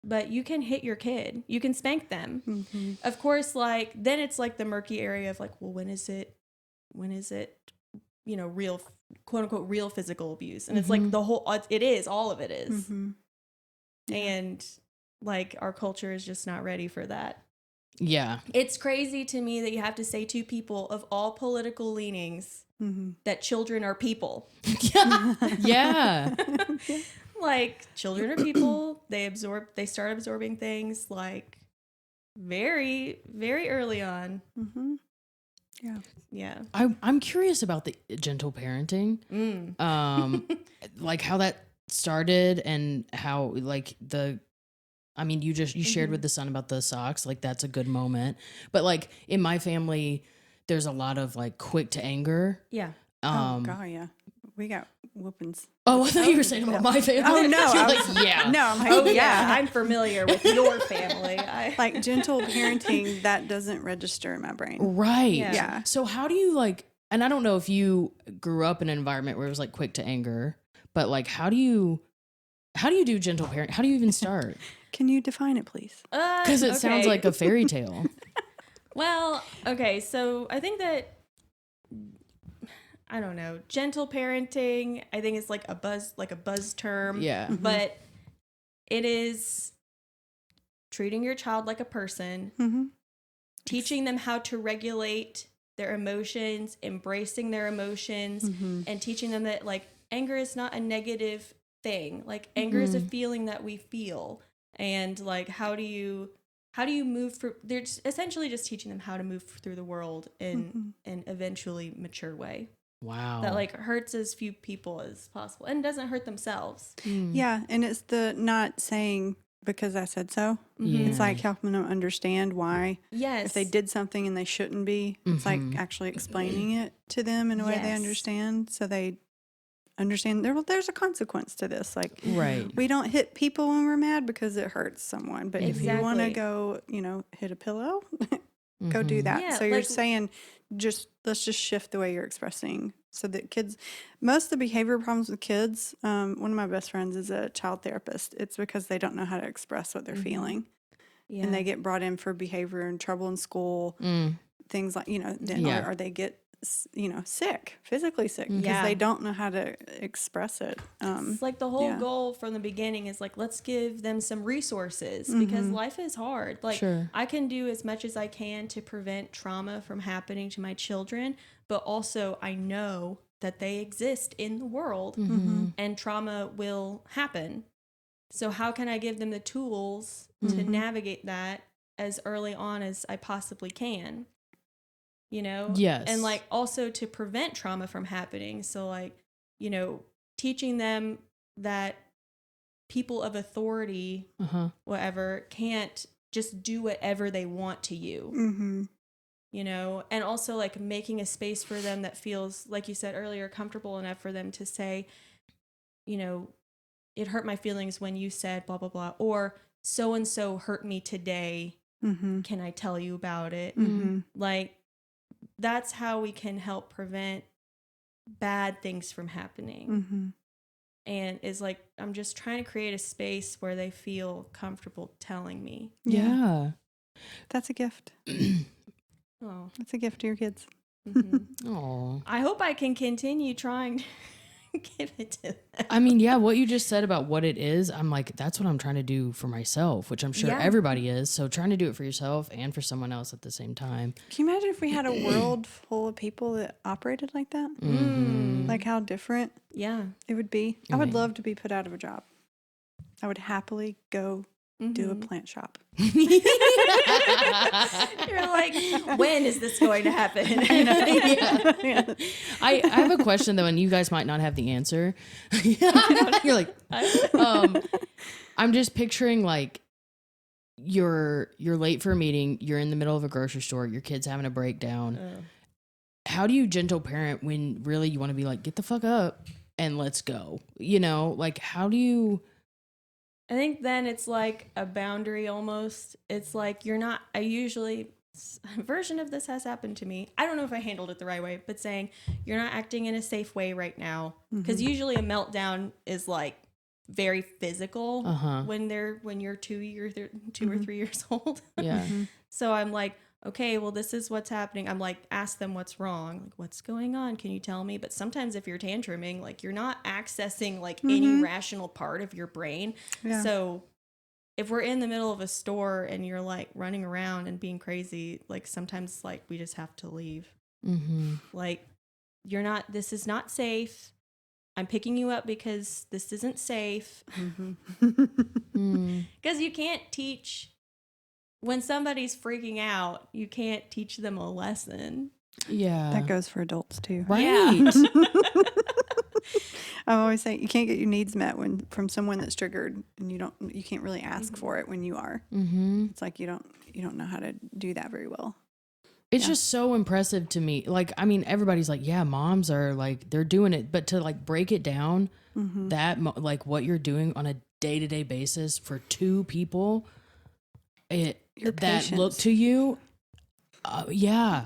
[SPEAKER 3] but you can hit your kid. You can spank them. Of course, like, then it's like the murky area of like, well, when is it, real, quote unquote, real physical abuse? And it's like all of it is. And like, our culture is just not ready for that. Yeah. It's crazy to me that you have to say to people of all political leanings that children are people. Yeah. Like, children are people. They start absorbing things like very, very early on. Yeah. Yeah.
[SPEAKER 1] I'm curious about the gentle parenting. Like how that started and how like you shared with the son about the socks. Like that's a good moment. But like in my family, there's a lot of like quick to anger.
[SPEAKER 3] Yeah.
[SPEAKER 2] Oh God, yeah. We got whoopings.
[SPEAKER 1] Oh, I thought you were saying about my family.
[SPEAKER 2] Oh no,
[SPEAKER 1] You're like, yeah.
[SPEAKER 2] No, I'm like,
[SPEAKER 3] oh yeah, I'm familiar with your family.
[SPEAKER 2] Like gentle parenting, that doesn't register in my brain.
[SPEAKER 1] Right.
[SPEAKER 2] Yeah.
[SPEAKER 1] So how do you like? And I don't know if you grew up in an environment where it was like quick to anger, but like, how do you How do you do gentle parent? How do you even start?
[SPEAKER 2] Can you define it, please?
[SPEAKER 1] Because it sounds like a fairy tale.
[SPEAKER 3] Well, okay, so I think that, I don't know, gentle parenting, I think it's like a buzz term.
[SPEAKER 1] Yeah.
[SPEAKER 3] But it is treating your child like a person, teaching them how to regulate their emotions, embracing their emotions, and teaching them that, like, anger is not a negative thing. Like, anger is a feeling that we feel. And, like, how do you move through? They're essentially just teaching them how to move through the world in an eventually mature way.
[SPEAKER 1] Wow.
[SPEAKER 3] That, like, hurts as few people as possible and doesn't hurt themselves.
[SPEAKER 2] Yeah, and it's the not saying because I said so.
[SPEAKER 1] Yeah.
[SPEAKER 2] It's like helping them understand why.
[SPEAKER 3] Yes.
[SPEAKER 2] If they did something and they shouldn't be, it's like actually explaining it to them in a way they
[SPEAKER 3] Yes.
[SPEAKER 2] understand, so they understand there's a consequence to this. Like,
[SPEAKER 1] Right.
[SPEAKER 2] we don't hit people when we're mad because it hurts someone. But if you want to
[SPEAKER 3] Exactly.
[SPEAKER 2] go, hit a pillow, go do that.
[SPEAKER 3] Yeah,
[SPEAKER 2] So you're
[SPEAKER 3] like-
[SPEAKER 2] saying let's just shift the way you're expressing so that kids, most of the behavior problems with kids, one of my best friends is a child therapist. It's because they don't know how to express what they're feeling.
[SPEAKER 3] Yeah.
[SPEAKER 2] And they get brought in for behavior and trouble in school, things like, then,
[SPEAKER 1] Yeah.
[SPEAKER 2] or they get, sick, physically sick because
[SPEAKER 3] Yeah.
[SPEAKER 2] they don't know how to express it.
[SPEAKER 3] It's like the whole
[SPEAKER 2] yeah.
[SPEAKER 3] goal from the beginning is like, let's give them some resources because life is hard. Like,
[SPEAKER 1] Sure.
[SPEAKER 3] I can do as much as I can to prevent trauma from happening to my children, but also I know that they exist in the world and trauma will happen. So how can I give them the tools to navigate that as early on as I possibly can?
[SPEAKER 1] Yes.
[SPEAKER 3] And, like, also to prevent trauma from happening. So, like, teaching them that people of authority, whatever, can't just do whatever they want to you, and also, like, making a space for them that feels, like you said earlier, comfortable enough for them to say, it hurt my feelings when you said blah, blah, blah, or so-and-so hurt me today. Can I tell you about it? Like, that's how we can help prevent bad things from happening. And is like, I'm just trying to create a space where they feel comfortable telling me.
[SPEAKER 1] Yeah.
[SPEAKER 2] That's a gift.
[SPEAKER 3] Oh.
[SPEAKER 2] That's a gift to your kids.
[SPEAKER 1] Oh.
[SPEAKER 3] I hope I can continue trying to give it to them.
[SPEAKER 1] I mean, yeah, what you just said about what it is, I'm like, that's what I'm trying to do for myself, which I'm sure everybody is. So trying to do it for yourself and for someone else at the same time.
[SPEAKER 2] Can you imagine if we had a world full of people that operated like that? Like how different
[SPEAKER 3] Yeah.
[SPEAKER 2] it would be. I would love to be put out of a job. I would happily go do a plant shop.
[SPEAKER 3] You're like, when is this going to happen?
[SPEAKER 1] I have a question though, and you guys might not have the answer. You're like, I'm just picturing like you're late for a meeting, you're in the middle of a grocery store, your kid's having a breakdown. How do you gentle parent when really you want to be like, get the fuck up and let's go? Like, how do you?
[SPEAKER 3] I think then it's like a boundary almost. It's like a version of this has happened to me. I don't know if I handled it the right way, but saying you're not acting in a safe way right now. Because usually a meltdown is like very physical when you're 2 or 3 years old.
[SPEAKER 1] Yeah.
[SPEAKER 3] So I'm like, okay, well, this is what's happening. I'm like, ask them what's wrong. Like, what's going on? Can you tell me? But sometimes if you're tantruming, like, you're not accessing like any rational part of your brain.
[SPEAKER 2] Yeah.
[SPEAKER 3] So if we're in the middle of a store and you're like running around and being crazy, like sometimes like we just have to leave. Like, this is not safe. I'm picking you up because this isn't safe. Because you can't teach. When somebody's freaking out, you can't teach them a lesson.
[SPEAKER 1] Yeah.
[SPEAKER 2] That goes for adults too.
[SPEAKER 1] Right.
[SPEAKER 3] Yeah.
[SPEAKER 2] I always say you can't get your needs met from someone that's triggered, and you can't really ask for it when you are. It's like you don't know how to do that very well.
[SPEAKER 1] It's just so impressive to me. Like, I mean, everybody's like, yeah, moms are like, they're doing it. But to like break it down, like what you're doing on a day-to-day basis for two people, that look to you. Yeah.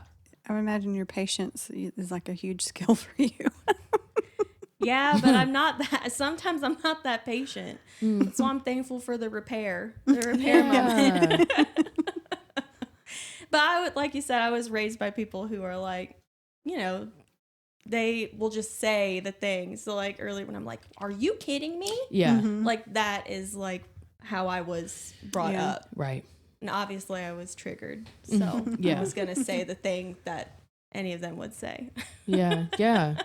[SPEAKER 2] I would imagine your patience is like a huge skill for you.
[SPEAKER 3] Yeah, but I'm not that. Sometimes I'm not that patient. So I'm thankful for the repair moment. But I would, like you said, I was raised by people who are like, you know, they will just say the things. So like earlier when I'm like, are you kidding me?
[SPEAKER 1] Yeah.
[SPEAKER 3] Like that is like how I was brought up.
[SPEAKER 1] Right.
[SPEAKER 3] And obviously I was triggered. So
[SPEAKER 1] Yeah.
[SPEAKER 3] I was going to say the thing that any of them would say.
[SPEAKER 1] Yeah. Yeah.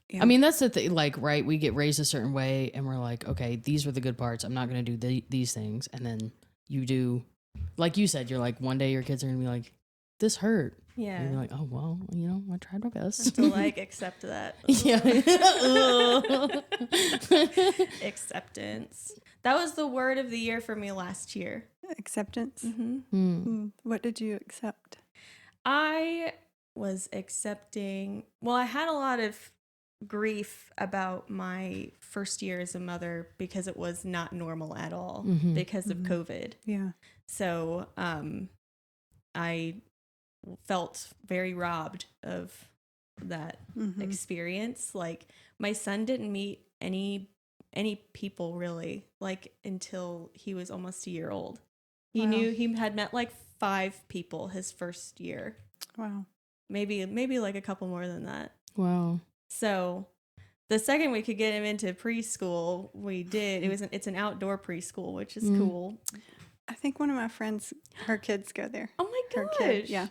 [SPEAKER 2] Yeah.
[SPEAKER 1] I mean, that's the thing. Like, right, we get raised a certain way, and we're like, okay, these were the good parts. I'm not going to do these things. And then you do, like you said, you're like, one day your kids are going to be like, this hurt.
[SPEAKER 3] Yeah.
[SPEAKER 1] And you're like, oh, well, you know, I tried my best.
[SPEAKER 3] To like accept that.
[SPEAKER 1] Yeah.
[SPEAKER 3] Acceptance. That was the word of the year for me last year.
[SPEAKER 2] Acceptance.
[SPEAKER 3] Mm-hmm.
[SPEAKER 2] What did you accept?
[SPEAKER 3] I was accepting, well, I had a lot of grief about my first year as a mother because it was not normal at all because of COVID.
[SPEAKER 2] Yeah.
[SPEAKER 3] So I felt very robbed of that experience. Like my son didn't meet any people really like until he was almost a year old. He knew he had met like 5 people his first year.
[SPEAKER 2] Wow.
[SPEAKER 3] Maybe like a couple more than that.
[SPEAKER 1] Wow.
[SPEAKER 3] So the second we could get him into preschool, we did. It's an outdoor preschool, which is cool.
[SPEAKER 2] I think one of my friends, her kids go there.
[SPEAKER 3] Oh my
[SPEAKER 2] Her
[SPEAKER 3] gosh.
[SPEAKER 2] kid, yeah.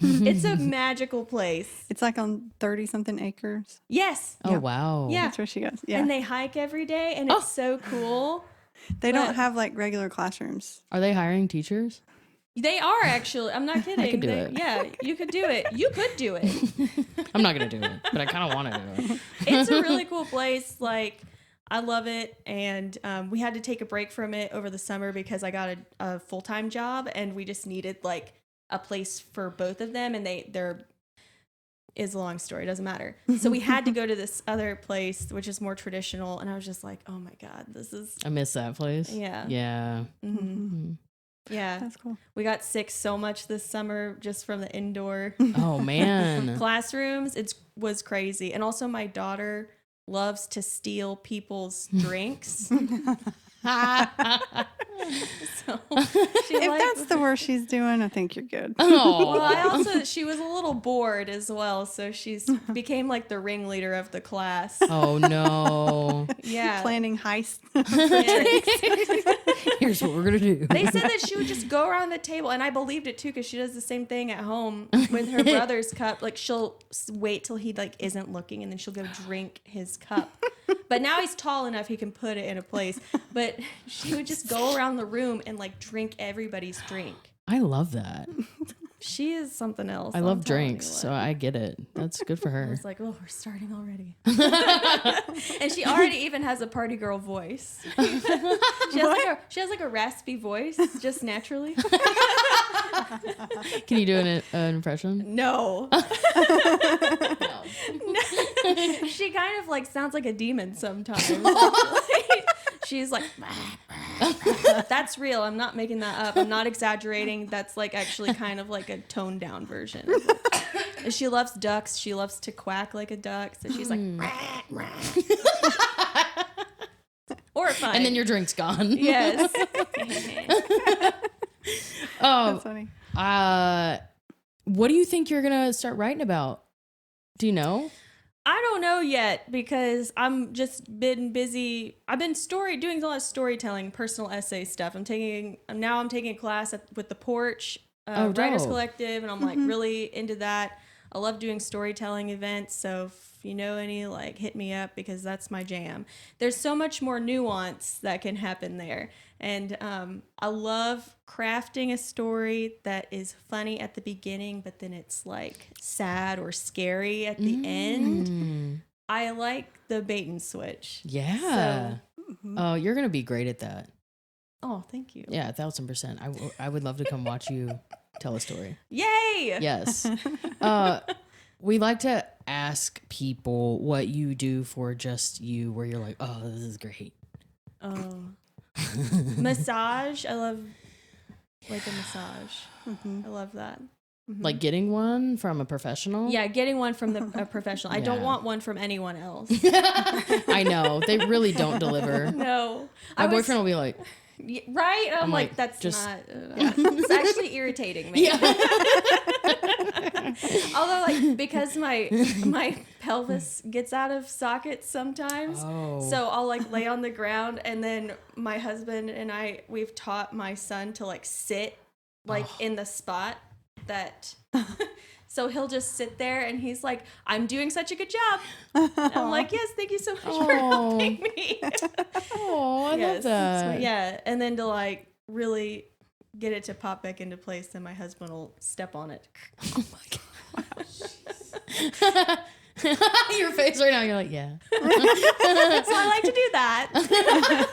[SPEAKER 3] It's a magical place.
[SPEAKER 2] It's like on 30-something acres.
[SPEAKER 3] Yes.
[SPEAKER 1] Oh,
[SPEAKER 2] Yeah.
[SPEAKER 1] wow.
[SPEAKER 3] Yeah.
[SPEAKER 2] That's where she goes. Yeah.
[SPEAKER 3] And they hike every day and it's so cool.
[SPEAKER 2] They
[SPEAKER 3] but-
[SPEAKER 2] don't have like regular classrooms.
[SPEAKER 1] Are they hiring teachers?
[SPEAKER 3] They are actually. I'm not kidding.
[SPEAKER 1] I could do it.
[SPEAKER 3] Yeah, you could do it. You could do it.
[SPEAKER 1] I'm not going to do it, but I kind of want to do it.
[SPEAKER 3] It's a really cool place. Like, I love it. And we had to take a break from it over the summer because I got a full-time job and we just needed like a place for both of them. And there is a long story. It doesn't matter. So we had to go to this other place, which is more traditional. And I was just like, oh my God, this is.
[SPEAKER 1] I miss that place.
[SPEAKER 3] Yeah.
[SPEAKER 1] Yeah.
[SPEAKER 3] Mm-hmm. Yeah.
[SPEAKER 2] That's cool.
[SPEAKER 3] We got sick so much this summer just from the indoor
[SPEAKER 1] Oh, man.
[SPEAKER 3] classrooms. It was crazy. And also my daughter loves to steal people's drinks. So
[SPEAKER 2] If that's the worst she's doing, I think you're good.
[SPEAKER 1] Oh.
[SPEAKER 3] well, she was a little bored as well. So she's became like the ringleader of the class.
[SPEAKER 1] Oh, no.
[SPEAKER 3] Yeah.
[SPEAKER 2] Planning heists.
[SPEAKER 1] Here's what we're going to do.
[SPEAKER 3] They said that she would just go around the table, and I believed it too, because she does the same thing at home with her brother's cup. Like she'll wait till he like isn't looking, and then she'll go drink his cup. But now he's tall enough he can put it in a place. But she would just go around the room and like drink everybody's drink.
[SPEAKER 1] I love that.
[SPEAKER 3] She is something else.
[SPEAKER 1] I
[SPEAKER 3] I'm
[SPEAKER 1] love
[SPEAKER 3] telling
[SPEAKER 1] drinks,
[SPEAKER 3] you
[SPEAKER 1] so
[SPEAKER 3] what.
[SPEAKER 1] I get it. That's good for
[SPEAKER 3] I
[SPEAKER 1] her.
[SPEAKER 3] was like, oh, we're starting already. And she already even has a party girl voice. She has like a raspy voice, just naturally.
[SPEAKER 1] Can you do an impression?
[SPEAKER 3] No. She kind of like sounds like a demon sometimes. She's like, that's real. I'm not making that up. I'm not exaggerating. That's like actually kind of like a toned down version. And she loves ducks. She loves to quack like a duck. So she's like, horrifying.
[SPEAKER 1] And then your drink's gone.
[SPEAKER 3] yes.
[SPEAKER 2] That's funny.
[SPEAKER 1] What do you think you're gonna start writing about? Do you know?
[SPEAKER 3] I don't know yet because I'm just been busy. I've been doing a lot of storytelling, personal essay stuff. I'm taking a class with the Porch Writers
[SPEAKER 1] dope.
[SPEAKER 3] Collective, and I'm like really into that. I love doing storytelling events. So if you know any, like hit me up because that's my jam. There's so much more nuance that can happen there. And I love crafting a story that is funny at the beginning, but then it's like sad or scary at the end. I like the bait and switch.
[SPEAKER 1] Yeah. Oh, you're gonna be great at that.
[SPEAKER 3] Oh, thank you.
[SPEAKER 1] Yeah, 1,000%. I would love to come watch you tell a story.
[SPEAKER 3] Yay!
[SPEAKER 1] Yes. We like to ask people what you do for just you, where you're like, oh, this is great.
[SPEAKER 3] Oh. Massage. I love like a massage. I love that.
[SPEAKER 1] Like getting one from a professional?
[SPEAKER 3] Yeah, getting one from a professional. I don't
[SPEAKER 1] Yeah.
[SPEAKER 3] want one from anyone else.
[SPEAKER 1] I know. They really don't deliver.
[SPEAKER 3] No.
[SPEAKER 1] My boyfriend will be like,
[SPEAKER 3] right? I'm like,
[SPEAKER 1] like,
[SPEAKER 3] that's
[SPEAKER 1] just-
[SPEAKER 3] not. It's actually irritating me. Although, like, because my pelvis gets out of socket sometimes, so I'll like lay on the ground, and then my husband and we've taught my son to like sit like in the spot that. So he'll just sit there, and he's like, "I'm doing such a good job." I'm like, "Yes, thank you so much for helping me."
[SPEAKER 1] oh, I love that.
[SPEAKER 3] Yeah, and then to like really get it to pop back into place, then my husband will step on it.
[SPEAKER 1] Oh my God. Your face right now, you're like, yeah.
[SPEAKER 3] So I like to do that.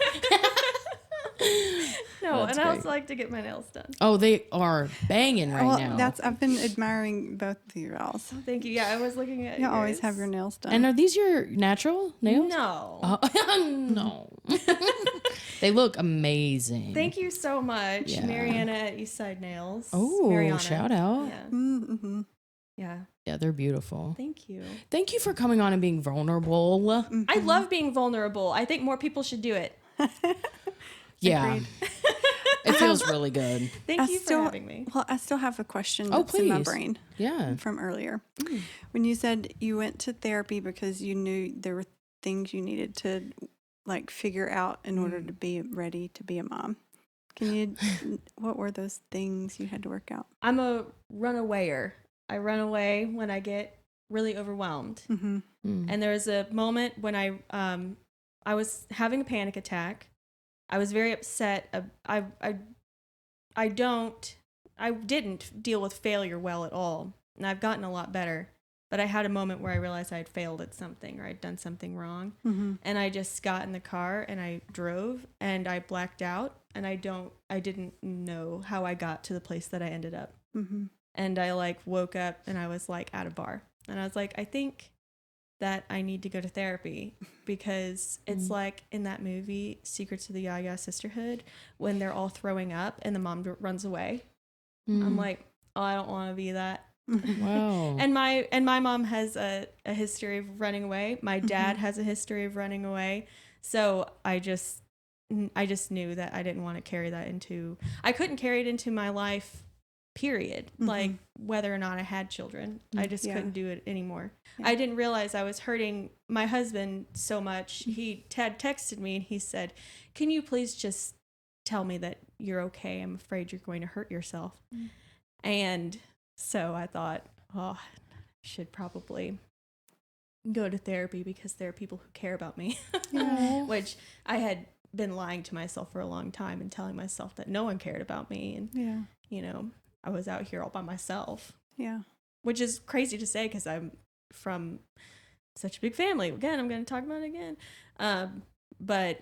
[SPEAKER 3] No,
[SPEAKER 1] That's
[SPEAKER 3] and I
[SPEAKER 1] great.
[SPEAKER 3] also like to get my nails done.
[SPEAKER 1] Oh, they are banging right now.
[SPEAKER 2] I've been admiring both of you alls.
[SPEAKER 3] Thank you. Yeah, I was looking at
[SPEAKER 2] You always
[SPEAKER 3] yours.
[SPEAKER 2] have your nails done.
[SPEAKER 1] And are these your natural nails?
[SPEAKER 3] No.
[SPEAKER 1] No. They look amazing.
[SPEAKER 3] Thank you so much,
[SPEAKER 1] Yeah.
[SPEAKER 3] Mariana at Eastside Nails.
[SPEAKER 1] Oh,
[SPEAKER 3] Mariana.
[SPEAKER 1] shout out.
[SPEAKER 3] Yeah.
[SPEAKER 2] Mm-hmm.
[SPEAKER 3] Yeah.
[SPEAKER 1] Yeah, they're beautiful.
[SPEAKER 3] Thank you.
[SPEAKER 1] Thank you for coming on and being vulnerable.
[SPEAKER 3] I love being vulnerable. I think more people should do it.
[SPEAKER 1] Yeah.
[SPEAKER 2] Agreed.
[SPEAKER 1] It feels really good.
[SPEAKER 3] Thank you for having me.
[SPEAKER 2] Well, I still have a question
[SPEAKER 1] Oh,
[SPEAKER 2] that's in my
[SPEAKER 1] please.
[SPEAKER 2] brain
[SPEAKER 1] Yeah.
[SPEAKER 2] from earlier. When you said you went to therapy because you knew there were things you needed to like figure out in order to be ready to be a mom. What were those things you had to work out?
[SPEAKER 3] I'm a runawayer. I run away when I get really overwhelmed.
[SPEAKER 2] Mm-hmm.
[SPEAKER 3] And there was a moment when I was having a panic attack. I was very upset. I didn't deal with failure well at all. And I've gotten a lot better. But I had a moment where I realized I had failed at something or I'd done something wrong.
[SPEAKER 2] Mm-hmm.
[SPEAKER 3] And I just got in the car and I drove and I blacked out. And I didn't know how I got to the place that I ended up.
[SPEAKER 2] Mm-hmm.
[SPEAKER 3] And I like woke up and I was like at a bar. And I was like, I think that I need to go to therapy because it's like in that movie, Secrets of the Yaya Sisterhood, when they're all throwing up and the mom runs away. I'm like, oh, I don't want to be that.
[SPEAKER 1] Wow.
[SPEAKER 3] And my mom has a history of running away. My dad has a history of running away. So I just knew that I didn't want to carry that I couldn't carry it into my life, period. Like whether or not I had children, I just couldn't do it anymore. Yeah. I didn't realize I was hurting my husband so much. He had texted me and he said, "Can you please just tell me that you're okay? I'm afraid you're going to hurt yourself." And so I thought, I should probably go to therapy because there are people who care about me, which I had been lying to myself for a long time and telling myself that no one cared about me. And, I was out here all by myself. Yeah. Which is crazy to say because I'm from such a big family. Again, I'm going to talk about it again. But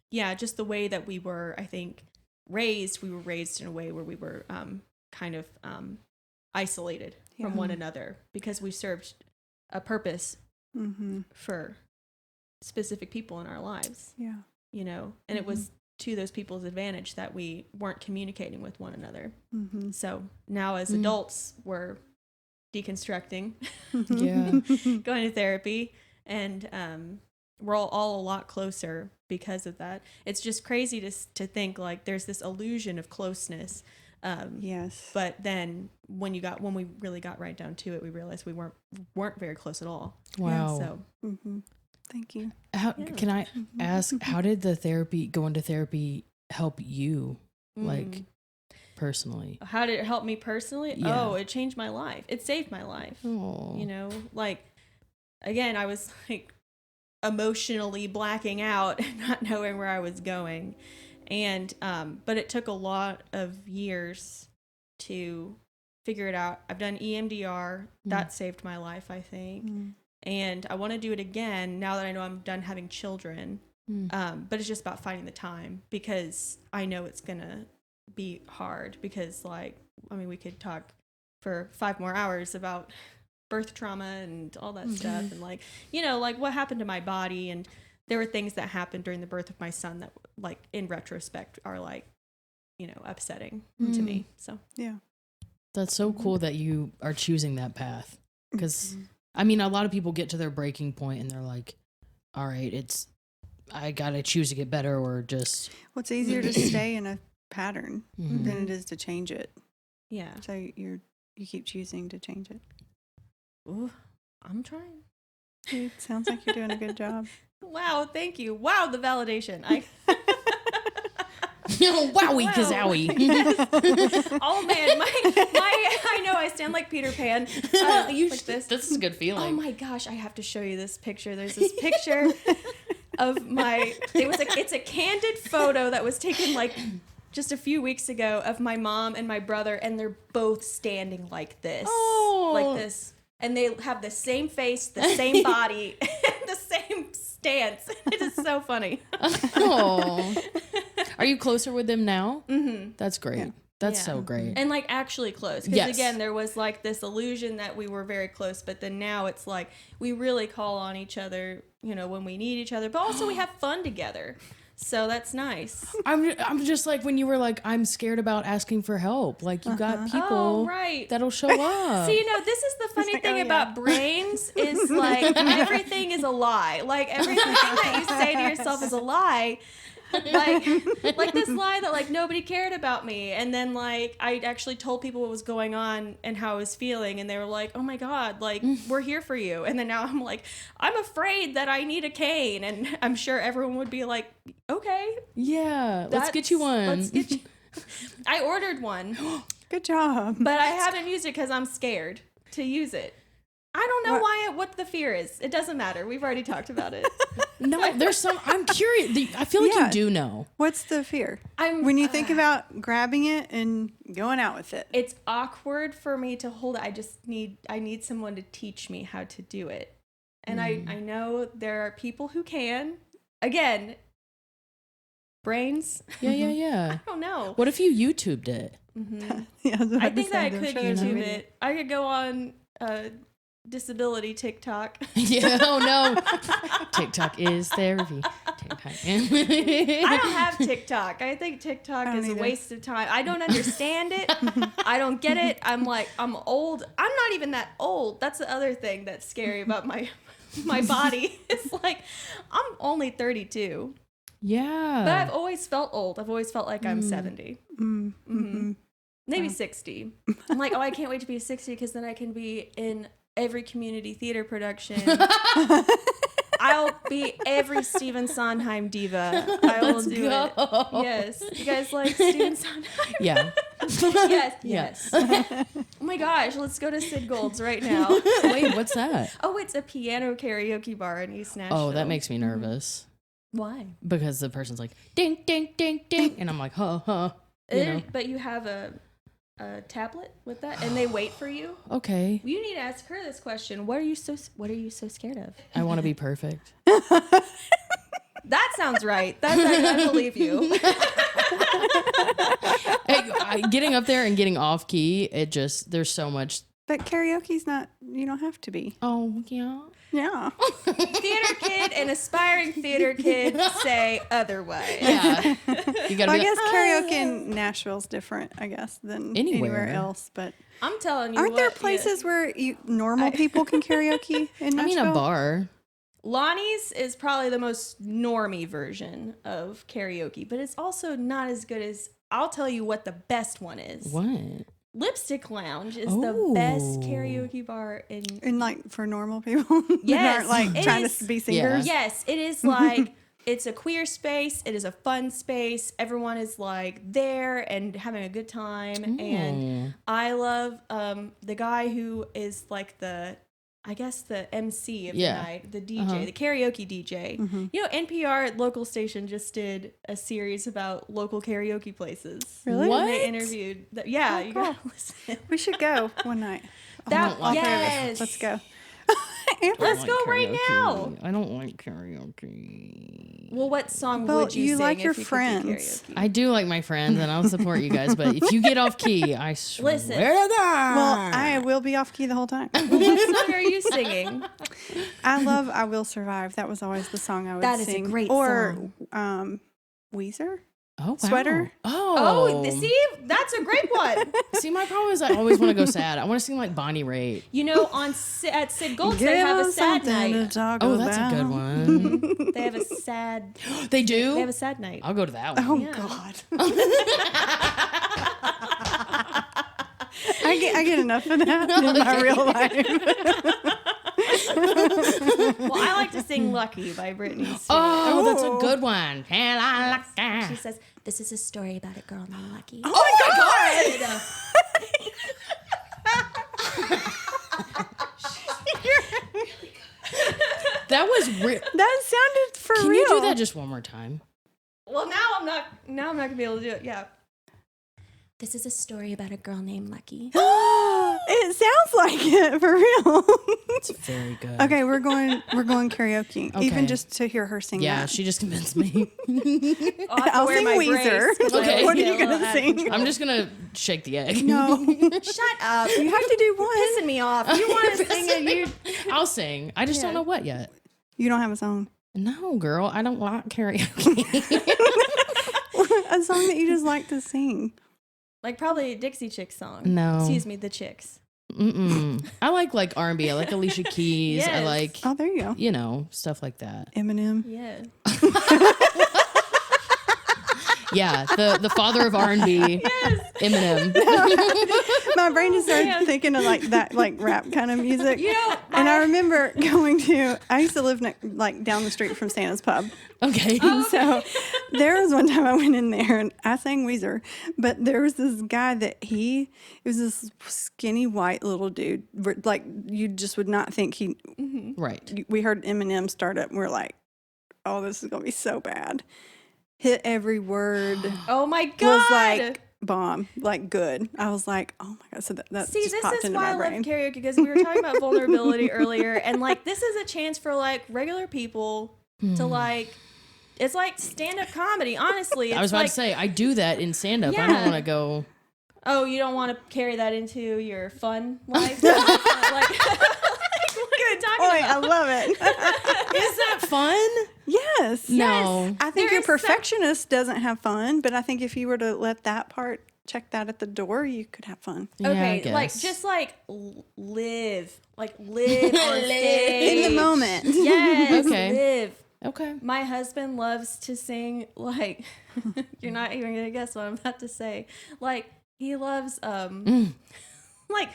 [SPEAKER 3] yeah, just the way that we were, I think, we were raised in a way where we were kind of isolated from one another because we served a purpose for specific people in our lives. Yeah. And it was to those people's advantage that we weren't communicating with one another. So now as adults, we're deconstructing, going to therapy, and we're all a lot closer because of that. It's just crazy to think like there's this illusion of closeness. Yes. But then when we really got right down to it, we realized we weren't very close at all.
[SPEAKER 1] Wow.
[SPEAKER 3] So.
[SPEAKER 2] Thank you.
[SPEAKER 1] Can I ask, how did going to therapy help you, like, personally?
[SPEAKER 3] How did it help me personally?
[SPEAKER 1] Yeah.
[SPEAKER 3] Oh, it changed my life. It saved my life.
[SPEAKER 1] Oh.
[SPEAKER 3] Like, again, I was like emotionally blacking out and not knowing where I was going. And, but it took a lot of years to figure it out. I've done EMDR. That saved my life, I think. And I want to do it again now that I know I'm done having children. But it's just about finding the time because I know it's going to be hard because we could talk for 5 more hours about birth trauma and all that stuff. And what happened to my body. And there were things that happened during the birth of my son that in retrospect are upsetting to me. So, yeah.
[SPEAKER 1] That's so cool that you are choosing that path. Because, I mean, a lot of people get to their breaking point and they're like, all right, I got to choose to get better or just.
[SPEAKER 2] Well, it's easier to stay in a pattern than it is to change it.
[SPEAKER 3] Yeah.
[SPEAKER 2] So you keep choosing to change it.
[SPEAKER 3] Ooh, I'm trying.
[SPEAKER 2] It sounds like you're doing a good job.
[SPEAKER 3] Wow, thank you. Wow, the validation.
[SPEAKER 1] Wowie, kazowie.
[SPEAKER 3] Oh man, I know I stand like Peter Pan. Like this.
[SPEAKER 1] This is a good feeling.
[SPEAKER 3] Oh my gosh, I have to show you this picture. There's this picture of it's a candid photo that was taken like just a few weeks ago of my mom and my brother, and they're both standing like this.
[SPEAKER 1] Oh.
[SPEAKER 3] Like this. And they have the same face, the same body, the same stance. It is so funny.
[SPEAKER 1] Oh. Are you closer with them now?
[SPEAKER 3] Mm-hmm.
[SPEAKER 1] That's great. Yeah. That's so great.
[SPEAKER 3] And like actually close. Because
[SPEAKER 1] yes.
[SPEAKER 3] again, there was like this illusion that we were very close, but then now it's like we really call on each other, you know, when we need each other, but also we have fun together. So that's nice.
[SPEAKER 1] I'm just like when you were like, I'm scared about asking for help. Like you got people that'll show up.
[SPEAKER 3] So, you know, this is the funny thing about brains is like everything is a lie. Like everything that you say to yourself is a lie. Like this lie that like nobody cared about me, and then like I actually told people what was going on and how I was feeling, and they were like, oh my god, like we're here for you. And then now I'm like, I'm afraid that I need a cane, and I'm sure everyone would be like, okay,
[SPEAKER 1] yeah, let's get you one.
[SPEAKER 3] I ordered one.
[SPEAKER 2] Good job.
[SPEAKER 3] But I haven't used it because I'm scared to use it. I don't know what the fear is. It doesn't matter. We've already talked about it.
[SPEAKER 1] No, there's some. I'm curious. I feel like you do know.
[SPEAKER 2] What's the fear? When you think about grabbing it and going out with it.
[SPEAKER 3] It's awkward for me to hold it. I need someone to teach me how to do it. And I know there are people who can. Again, brains.
[SPEAKER 1] Yeah.
[SPEAKER 3] I don't know.
[SPEAKER 1] What if you YouTubed it?
[SPEAKER 2] Mm-hmm.
[SPEAKER 3] I think that I could YouTube it. I could go on disability TikTok.
[SPEAKER 1] Yeah, oh no. TikTok is therapy.
[SPEAKER 3] I don't have TikTok. I think TikTok is a waste of time. I don't understand it. I don't get it. I'm old. I'm not even that old. That's the other thing that's scary about my body. It's like I'm only 32.
[SPEAKER 1] Yeah.
[SPEAKER 3] But I've always felt old. I've always felt like I'm 70. Mm-hmm. Maybe 60. I'm like, oh, I can't wait to be 60 because then I can be in every community theater production. I'll be every Stephen Sondheim diva. I will do it. Yes. You guys like Stephen Sondheim?
[SPEAKER 1] Yeah.
[SPEAKER 3] Yes. Oh my gosh, let's go to Sid Gold's right now.
[SPEAKER 1] Wait, what's that?
[SPEAKER 3] Oh, it's a piano karaoke bar in East Nashville.
[SPEAKER 1] Oh, that makes me nervous.
[SPEAKER 3] Why?
[SPEAKER 1] Because the person's like, ding, ding, ding, ding. And I'm like, huh. You know?
[SPEAKER 3] But you have a tablet with that, and they wait for you.
[SPEAKER 1] Okay.
[SPEAKER 3] You need to ask her this question. What are you so scared of?
[SPEAKER 1] I want to be perfect.
[SPEAKER 3] That sounds right. I believe you.
[SPEAKER 1] Getting up there and getting off key, there's so much.
[SPEAKER 2] But karaoke's not, you don't have to be.
[SPEAKER 1] Oh, yeah.
[SPEAKER 2] Yeah.
[SPEAKER 3] Theater kid and aspiring theater kid say otherwise.
[SPEAKER 1] Yeah. You gotta
[SPEAKER 2] I guess karaoke in Nashville's different, I guess, than anywhere else. But
[SPEAKER 3] I'm telling you,
[SPEAKER 2] aren't there places where normal people can karaoke in Nashville?
[SPEAKER 1] I mean, a bar.
[SPEAKER 3] Lonnie's is probably the most normie version of karaoke, but it's also not as good as. I'll tell you what the best one is.
[SPEAKER 1] What?
[SPEAKER 3] Lipstick Lounge is the best karaoke bar in
[SPEAKER 2] like for normal people.
[SPEAKER 3] Yes,
[SPEAKER 2] that aren't like trying to be singers.
[SPEAKER 3] Yeah. Yes, it is like it's a queer space. It is a fun space. Everyone is like there and having a good time. And I love the guy who is like the MC of the night, the DJ, the karaoke DJ. Mm-hmm. You know, NPR local station just did a series about local karaoke places.
[SPEAKER 2] Really?
[SPEAKER 3] What? And they interviewed. You gotta listen.
[SPEAKER 2] We should go one night.
[SPEAKER 3] Yes.
[SPEAKER 2] Let's go.
[SPEAKER 3] Let's go right now.
[SPEAKER 1] I don't like karaoke.
[SPEAKER 3] Well, what song would you sing
[SPEAKER 2] like your
[SPEAKER 3] if you
[SPEAKER 2] friends?
[SPEAKER 3] could do karaoke?
[SPEAKER 1] I do like my friends, and I'll support you guys. But if you get off key, I swear to God.
[SPEAKER 2] Well, I will be off key the whole time.
[SPEAKER 3] Well, what song are you singing?
[SPEAKER 2] I love "I Will Survive." That was always the song I would sing.
[SPEAKER 3] That is a great
[SPEAKER 2] song. Or
[SPEAKER 3] Weezer.
[SPEAKER 2] Weezer.
[SPEAKER 1] wow.
[SPEAKER 2] sweater.
[SPEAKER 1] Oh.
[SPEAKER 3] See, that's a great one.
[SPEAKER 1] See, my problem is I always want to go sad. I want to sing like Bonnie Raitt.
[SPEAKER 3] You know, at Sid Gold's, they have a sad night.
[SPEAKER 1] Oh, that's a good one.
[SPEAKER 3] They have a sad.
[SPEAKER 1] They do?
[SPEAKER 3] They have a sad night.
[SPEAKER 1] I'll go to that one.
[SPEAKER 2] Oh,
[SPEAKER 3] Yeah.
[SPEAKER 2] God. I get enough of that in my real life.
[SPEAKER 3] Well, I like to sing "Lucky" by Britney Spears.
[SPEAKER 1] Oh, that's a good one. Hell, I like that.
[SPEAKER 3] She says, "This is a story about a girl named Lucky."
[SPEAKER 2] Oh my God!
[SPEAKER 1] That was real.
[SPEAKER 2] That sounded for
[SPEAKER 1] Can
[SPEAKER 2] real.
[SPEAKER 1] you do that just one more time?
[SPEAKER 3] Well, now I'm not gonna be able to do it. Yeah. This is a story about a girl named Lucky.
[SPEAKER 2] It sounds like it for real.
[SPEAKER 1] It's very good.
[SPEAKER 2] Okay, we're going karaoke,
[SPEAKER 1] Okay.
[SPEAKER 2] even just to hear her sing.
[SPEAKER 1] Yeah,
[SPEAKER 2] that.
[SPEAKER 1] she just convinced me.
[SPEAKER 2] I'll sing Weezer.
[SPEAKER 1] Okay.
[SPEAKER 2] What are you gonna sing?
[SPEAKER 1] I'm just gonna shake the egg.
[SPEAKER 2] No, you
[SPEAKER 3] Shut up!
[SPEAKER 2] have to do one.
[SPEAKER 3] Pissing me off. You want to sing it?
[SPEAKER 1] I'll sing. I just don't
[SPEAKER 3] Yeah.
[SPEAKER 1] know what yet.
[SPEAKER 2] You don't have a song.
[SPEAKER 1] No, girl, I don't like karaoke.
[SPEAKER 2] A song that you just like to sing.
[SPEAKER 3] Like probably a Dixie Chicks song.
[SPEAKER 1] No.
[SPEAKER 3] Excuse me, the Chicks.
[SPEAKER 1] Mm-mm. I like R&B. I like Alicia Keys. I
[SPEAKER 3] Yes.
[SPEAKER 1] like,
[SPEAKER 2] Oh, there you go.
[SPEAKER 1] stuff like that.
[SPEAKER 2] Eminem.
[SPEAKER 3] Yeah.
[SPEAKER 1] Yeah, the father of R&B, Eminem.
[SPEAKER 2] My brain just started thinking of that rap kind of music.
[SPEAKER 3] You know,
[SPEAKER 2] And I remember I used to live down the street from Santa's Pub.
[SPEAKER 1] Okay.
[SPEAKER 2] So there was one time I went in there and I sang Weezer, but there was this guy it was this skinny white little dude. Like you just would not think
[SPEAKER 1] Right.
[SPEAKER 2] we heard Eminem start up and we're like, oh, this is going to be so bad. Hit every word.
[SPEAKER 3] oh my God.
[SPEAKER 2] Was like bomb, like good. I was like, oh my God. So that
[SPEAKER 3] See,
[SPEAKER 2] just
[SPEAKER 3] this
[SPEAKER 2] popped
[SPEAKER 3] is
[SPEAKER 2] into
[SPEAKER 3] why I
[SPEAKER 2] my
[SPEAKER 3] love
[SPEAKER 2] brain.
[SPEAKER 3] karaoke, because we were talking about vulnerability earlier, and like this is a chance for like regular people to like, it's like stand-up comedy. Honestly, it's
[SPEAKER 1] I was about
[SPEAKER 3] like,
[SPEAKER 1] to say, I do that in stand-up. I
[SPEAKER 3] Yeah.
[SPEAKER 1] don't want to go...
[SPEAKER 3] oh, you don't want to carry that into your fun life. Like, what are you talking
[SPEAKER 2] Boy,
[SPEAKER 3] about?
[SPEAKER 2] I love it.
[SPEAKER 1] Is that fun?
[SPEAKER 2] Yes.
[SPEAKER 1] No.
[SPEAKER 2] I think
[SPEAKER 3] There
[SPEAKER 2] your
[SPEAKER 3] is some-
[SPEAKER 2] perfectionist doesn't have fun, but I think if you were to let that part check that at the door, you could have fun.
[SPEAKER 1] Yeah, I
[SPEAKER 3] Okay, like
[SPEAKER 1] guess.
[SPEAKER 3] just like live on stage.
[SPEAKER 2] In the moment.
[SPEAKER 3] Yes,
[SPEAKER 1] Okay.
[SPEAKER 3] live.
[SPEAKER 1] Okay.
[SPEAKER 3] My husband loves to sing like you're not even gonna guess what I'm about to say. Like he loves like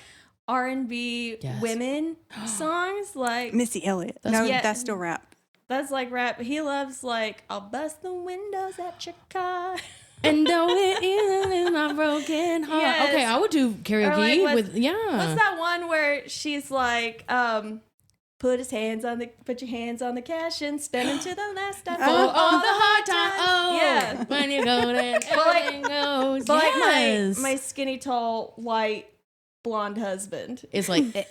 [SPEAKER 3] R&B
[SPEAKER 1] Yes.
[SPEAKER 3] women songs. Like
[SPEAKER 2] Missy Elliott.
[SPEAKER 3] Yeah.
[SPEAKER 2] That's still rap.
[SPEAKER 3] that's like rap. He loves like I'll bust the windows at your car.
[SPEAKER 1] And though it is my broken heart.
[SPEAKER 3] Yes.
[SPEAKER 1] Okay, I would do karaoke
[SPEAKER 3] like,
[SPEAKER 1] with,
[SPEAKER 3] What's that one where she's like, put your hands on the cash and spend them to the last I
[SPEAKER 1] For all the hard times. Oh,
[SPEAKER 3] Yeah.
[SPEAKER 1] when you go, then everything goes.
[SPEAKER 3] But like
[SPEAKER 1] Yes.
[SPEAKER 3] my skinny, tall, white, blonde husband.
[SPEAKER 1] It's like, yeah.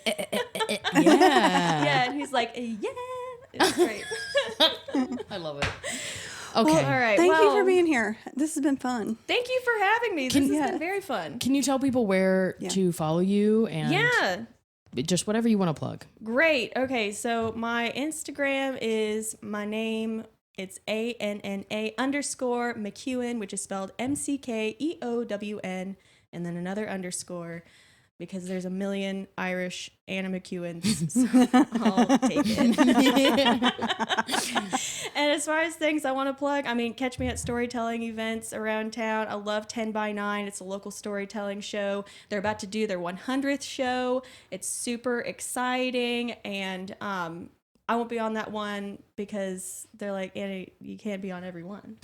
[SPEAKER 3] Yeah, and he's like, yeah. It's great.
[SPEAKER 1] I love it. Okay.
[SPEAKER 3] All right.
[SPEAKER 2] Thank you
[SPEAKER 3] well,
[SPEAKER 2] for being here. This has been fun.
[SPEAKER 3] Thank you for having me. This has been very fun.
[SPEAKER 1] Can you tell people where to follow you and
[SPEAKER 3] Yeah.
[SPEAKER 1] just whatever you want to plug?
[SPEAKER 3] Great. Okay, so my Instagram is my name. It's ANNA_McKeown, which is spelled MCKEOWN, and then another underscore because there's a million Irish Anna McKeowns. So I'll take it. And as far as things I want to plug, I mean, catch me at storytelling events around town. I love 10 by 9. It's a local storytelling show. They're about to do their 100th show. It's super exciting, and I won't be on that one because they're like, Anna, you can't be on every one.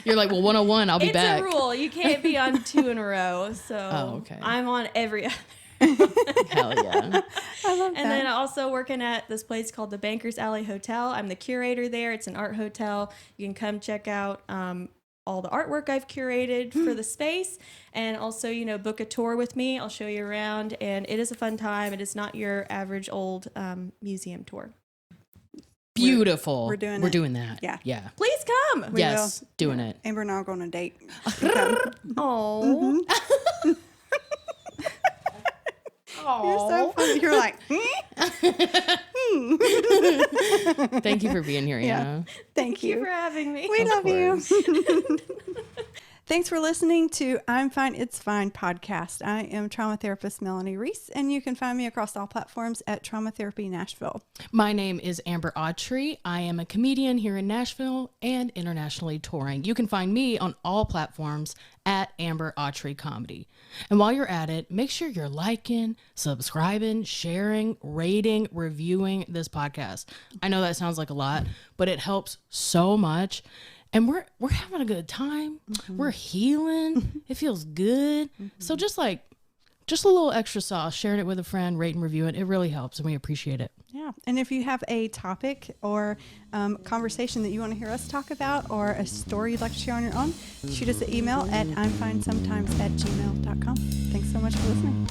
[SPEAKER 1] You're like, well, 101, I'll be back.
[SPEAKER 3] It's a rule. You can't be on 2 in a row. So
[SPEAKER 1] okay.
[SPEAKER 3] I'm on every other.
[SPEAKER 1] Hell yeah.
[SPEAKER 2] I love that.
[SPEAKER 3] And then also working at this place called the Bankers Alley Hotel. I'm the curator there. It's an art hotel. You can come check out all the artwork I've curated for the space, and also, you know, book a tour with me. I'll show you around, and it is a fun time. It is not your average old museum tour.
[SPEAKER 1] Beautiful.
[SPEAKER 2] We're doing
[SPEAKER 1] that.
[SPEAKER 2] Yeah.
[SPEAKER 1] Yeah.
[SPEAKER 3] Please come.
[SPEAKER 1] Yes. Doing it.
[SPEAKER 2] Amber and I are going on a date.
[SPEAKER 3] Oh.
[SPEAKER 2] You're so funny. You're like,
[SPEAKER 1] Thank you for being here, Anna.
[SPEAKER 2] Thank Thank you
[SPEAKER 3] for having me.
[SPEAKER 2] We love you.
[SPEAKER 1] course.
[SPEAKER 2] Thanks for listening to I'm Fine, It's Fine podcast. I am trauma therapist Melanie Reese, and you can find me across all platforms at Trauma Therapy Nashville.
[SPEAKER 1] My name is Amber Autry. I am a comedian here in Nashville and internationally touring. You can find me on all platforms at Amber Autry Comedy. And while you're at it, make sure you're liking, subscribing, sharing, rating, reviewing this podcast. I know that sounds like a lot, but it helps so much. And we're having a good time. Mm-hmm. We're healing. It feels good. Mm-hmm. So just a little extra sauce, sharing it with a friend, rate and review it. It really helps, and we appreciate it.
[SPEAKER 2] Yeah. And if you have a topic or conversation that you want to hear us talk about, or a story you'd like to share on your own, shoot us an email at imfinesometimes@gmail.com. Thanks so much for listening.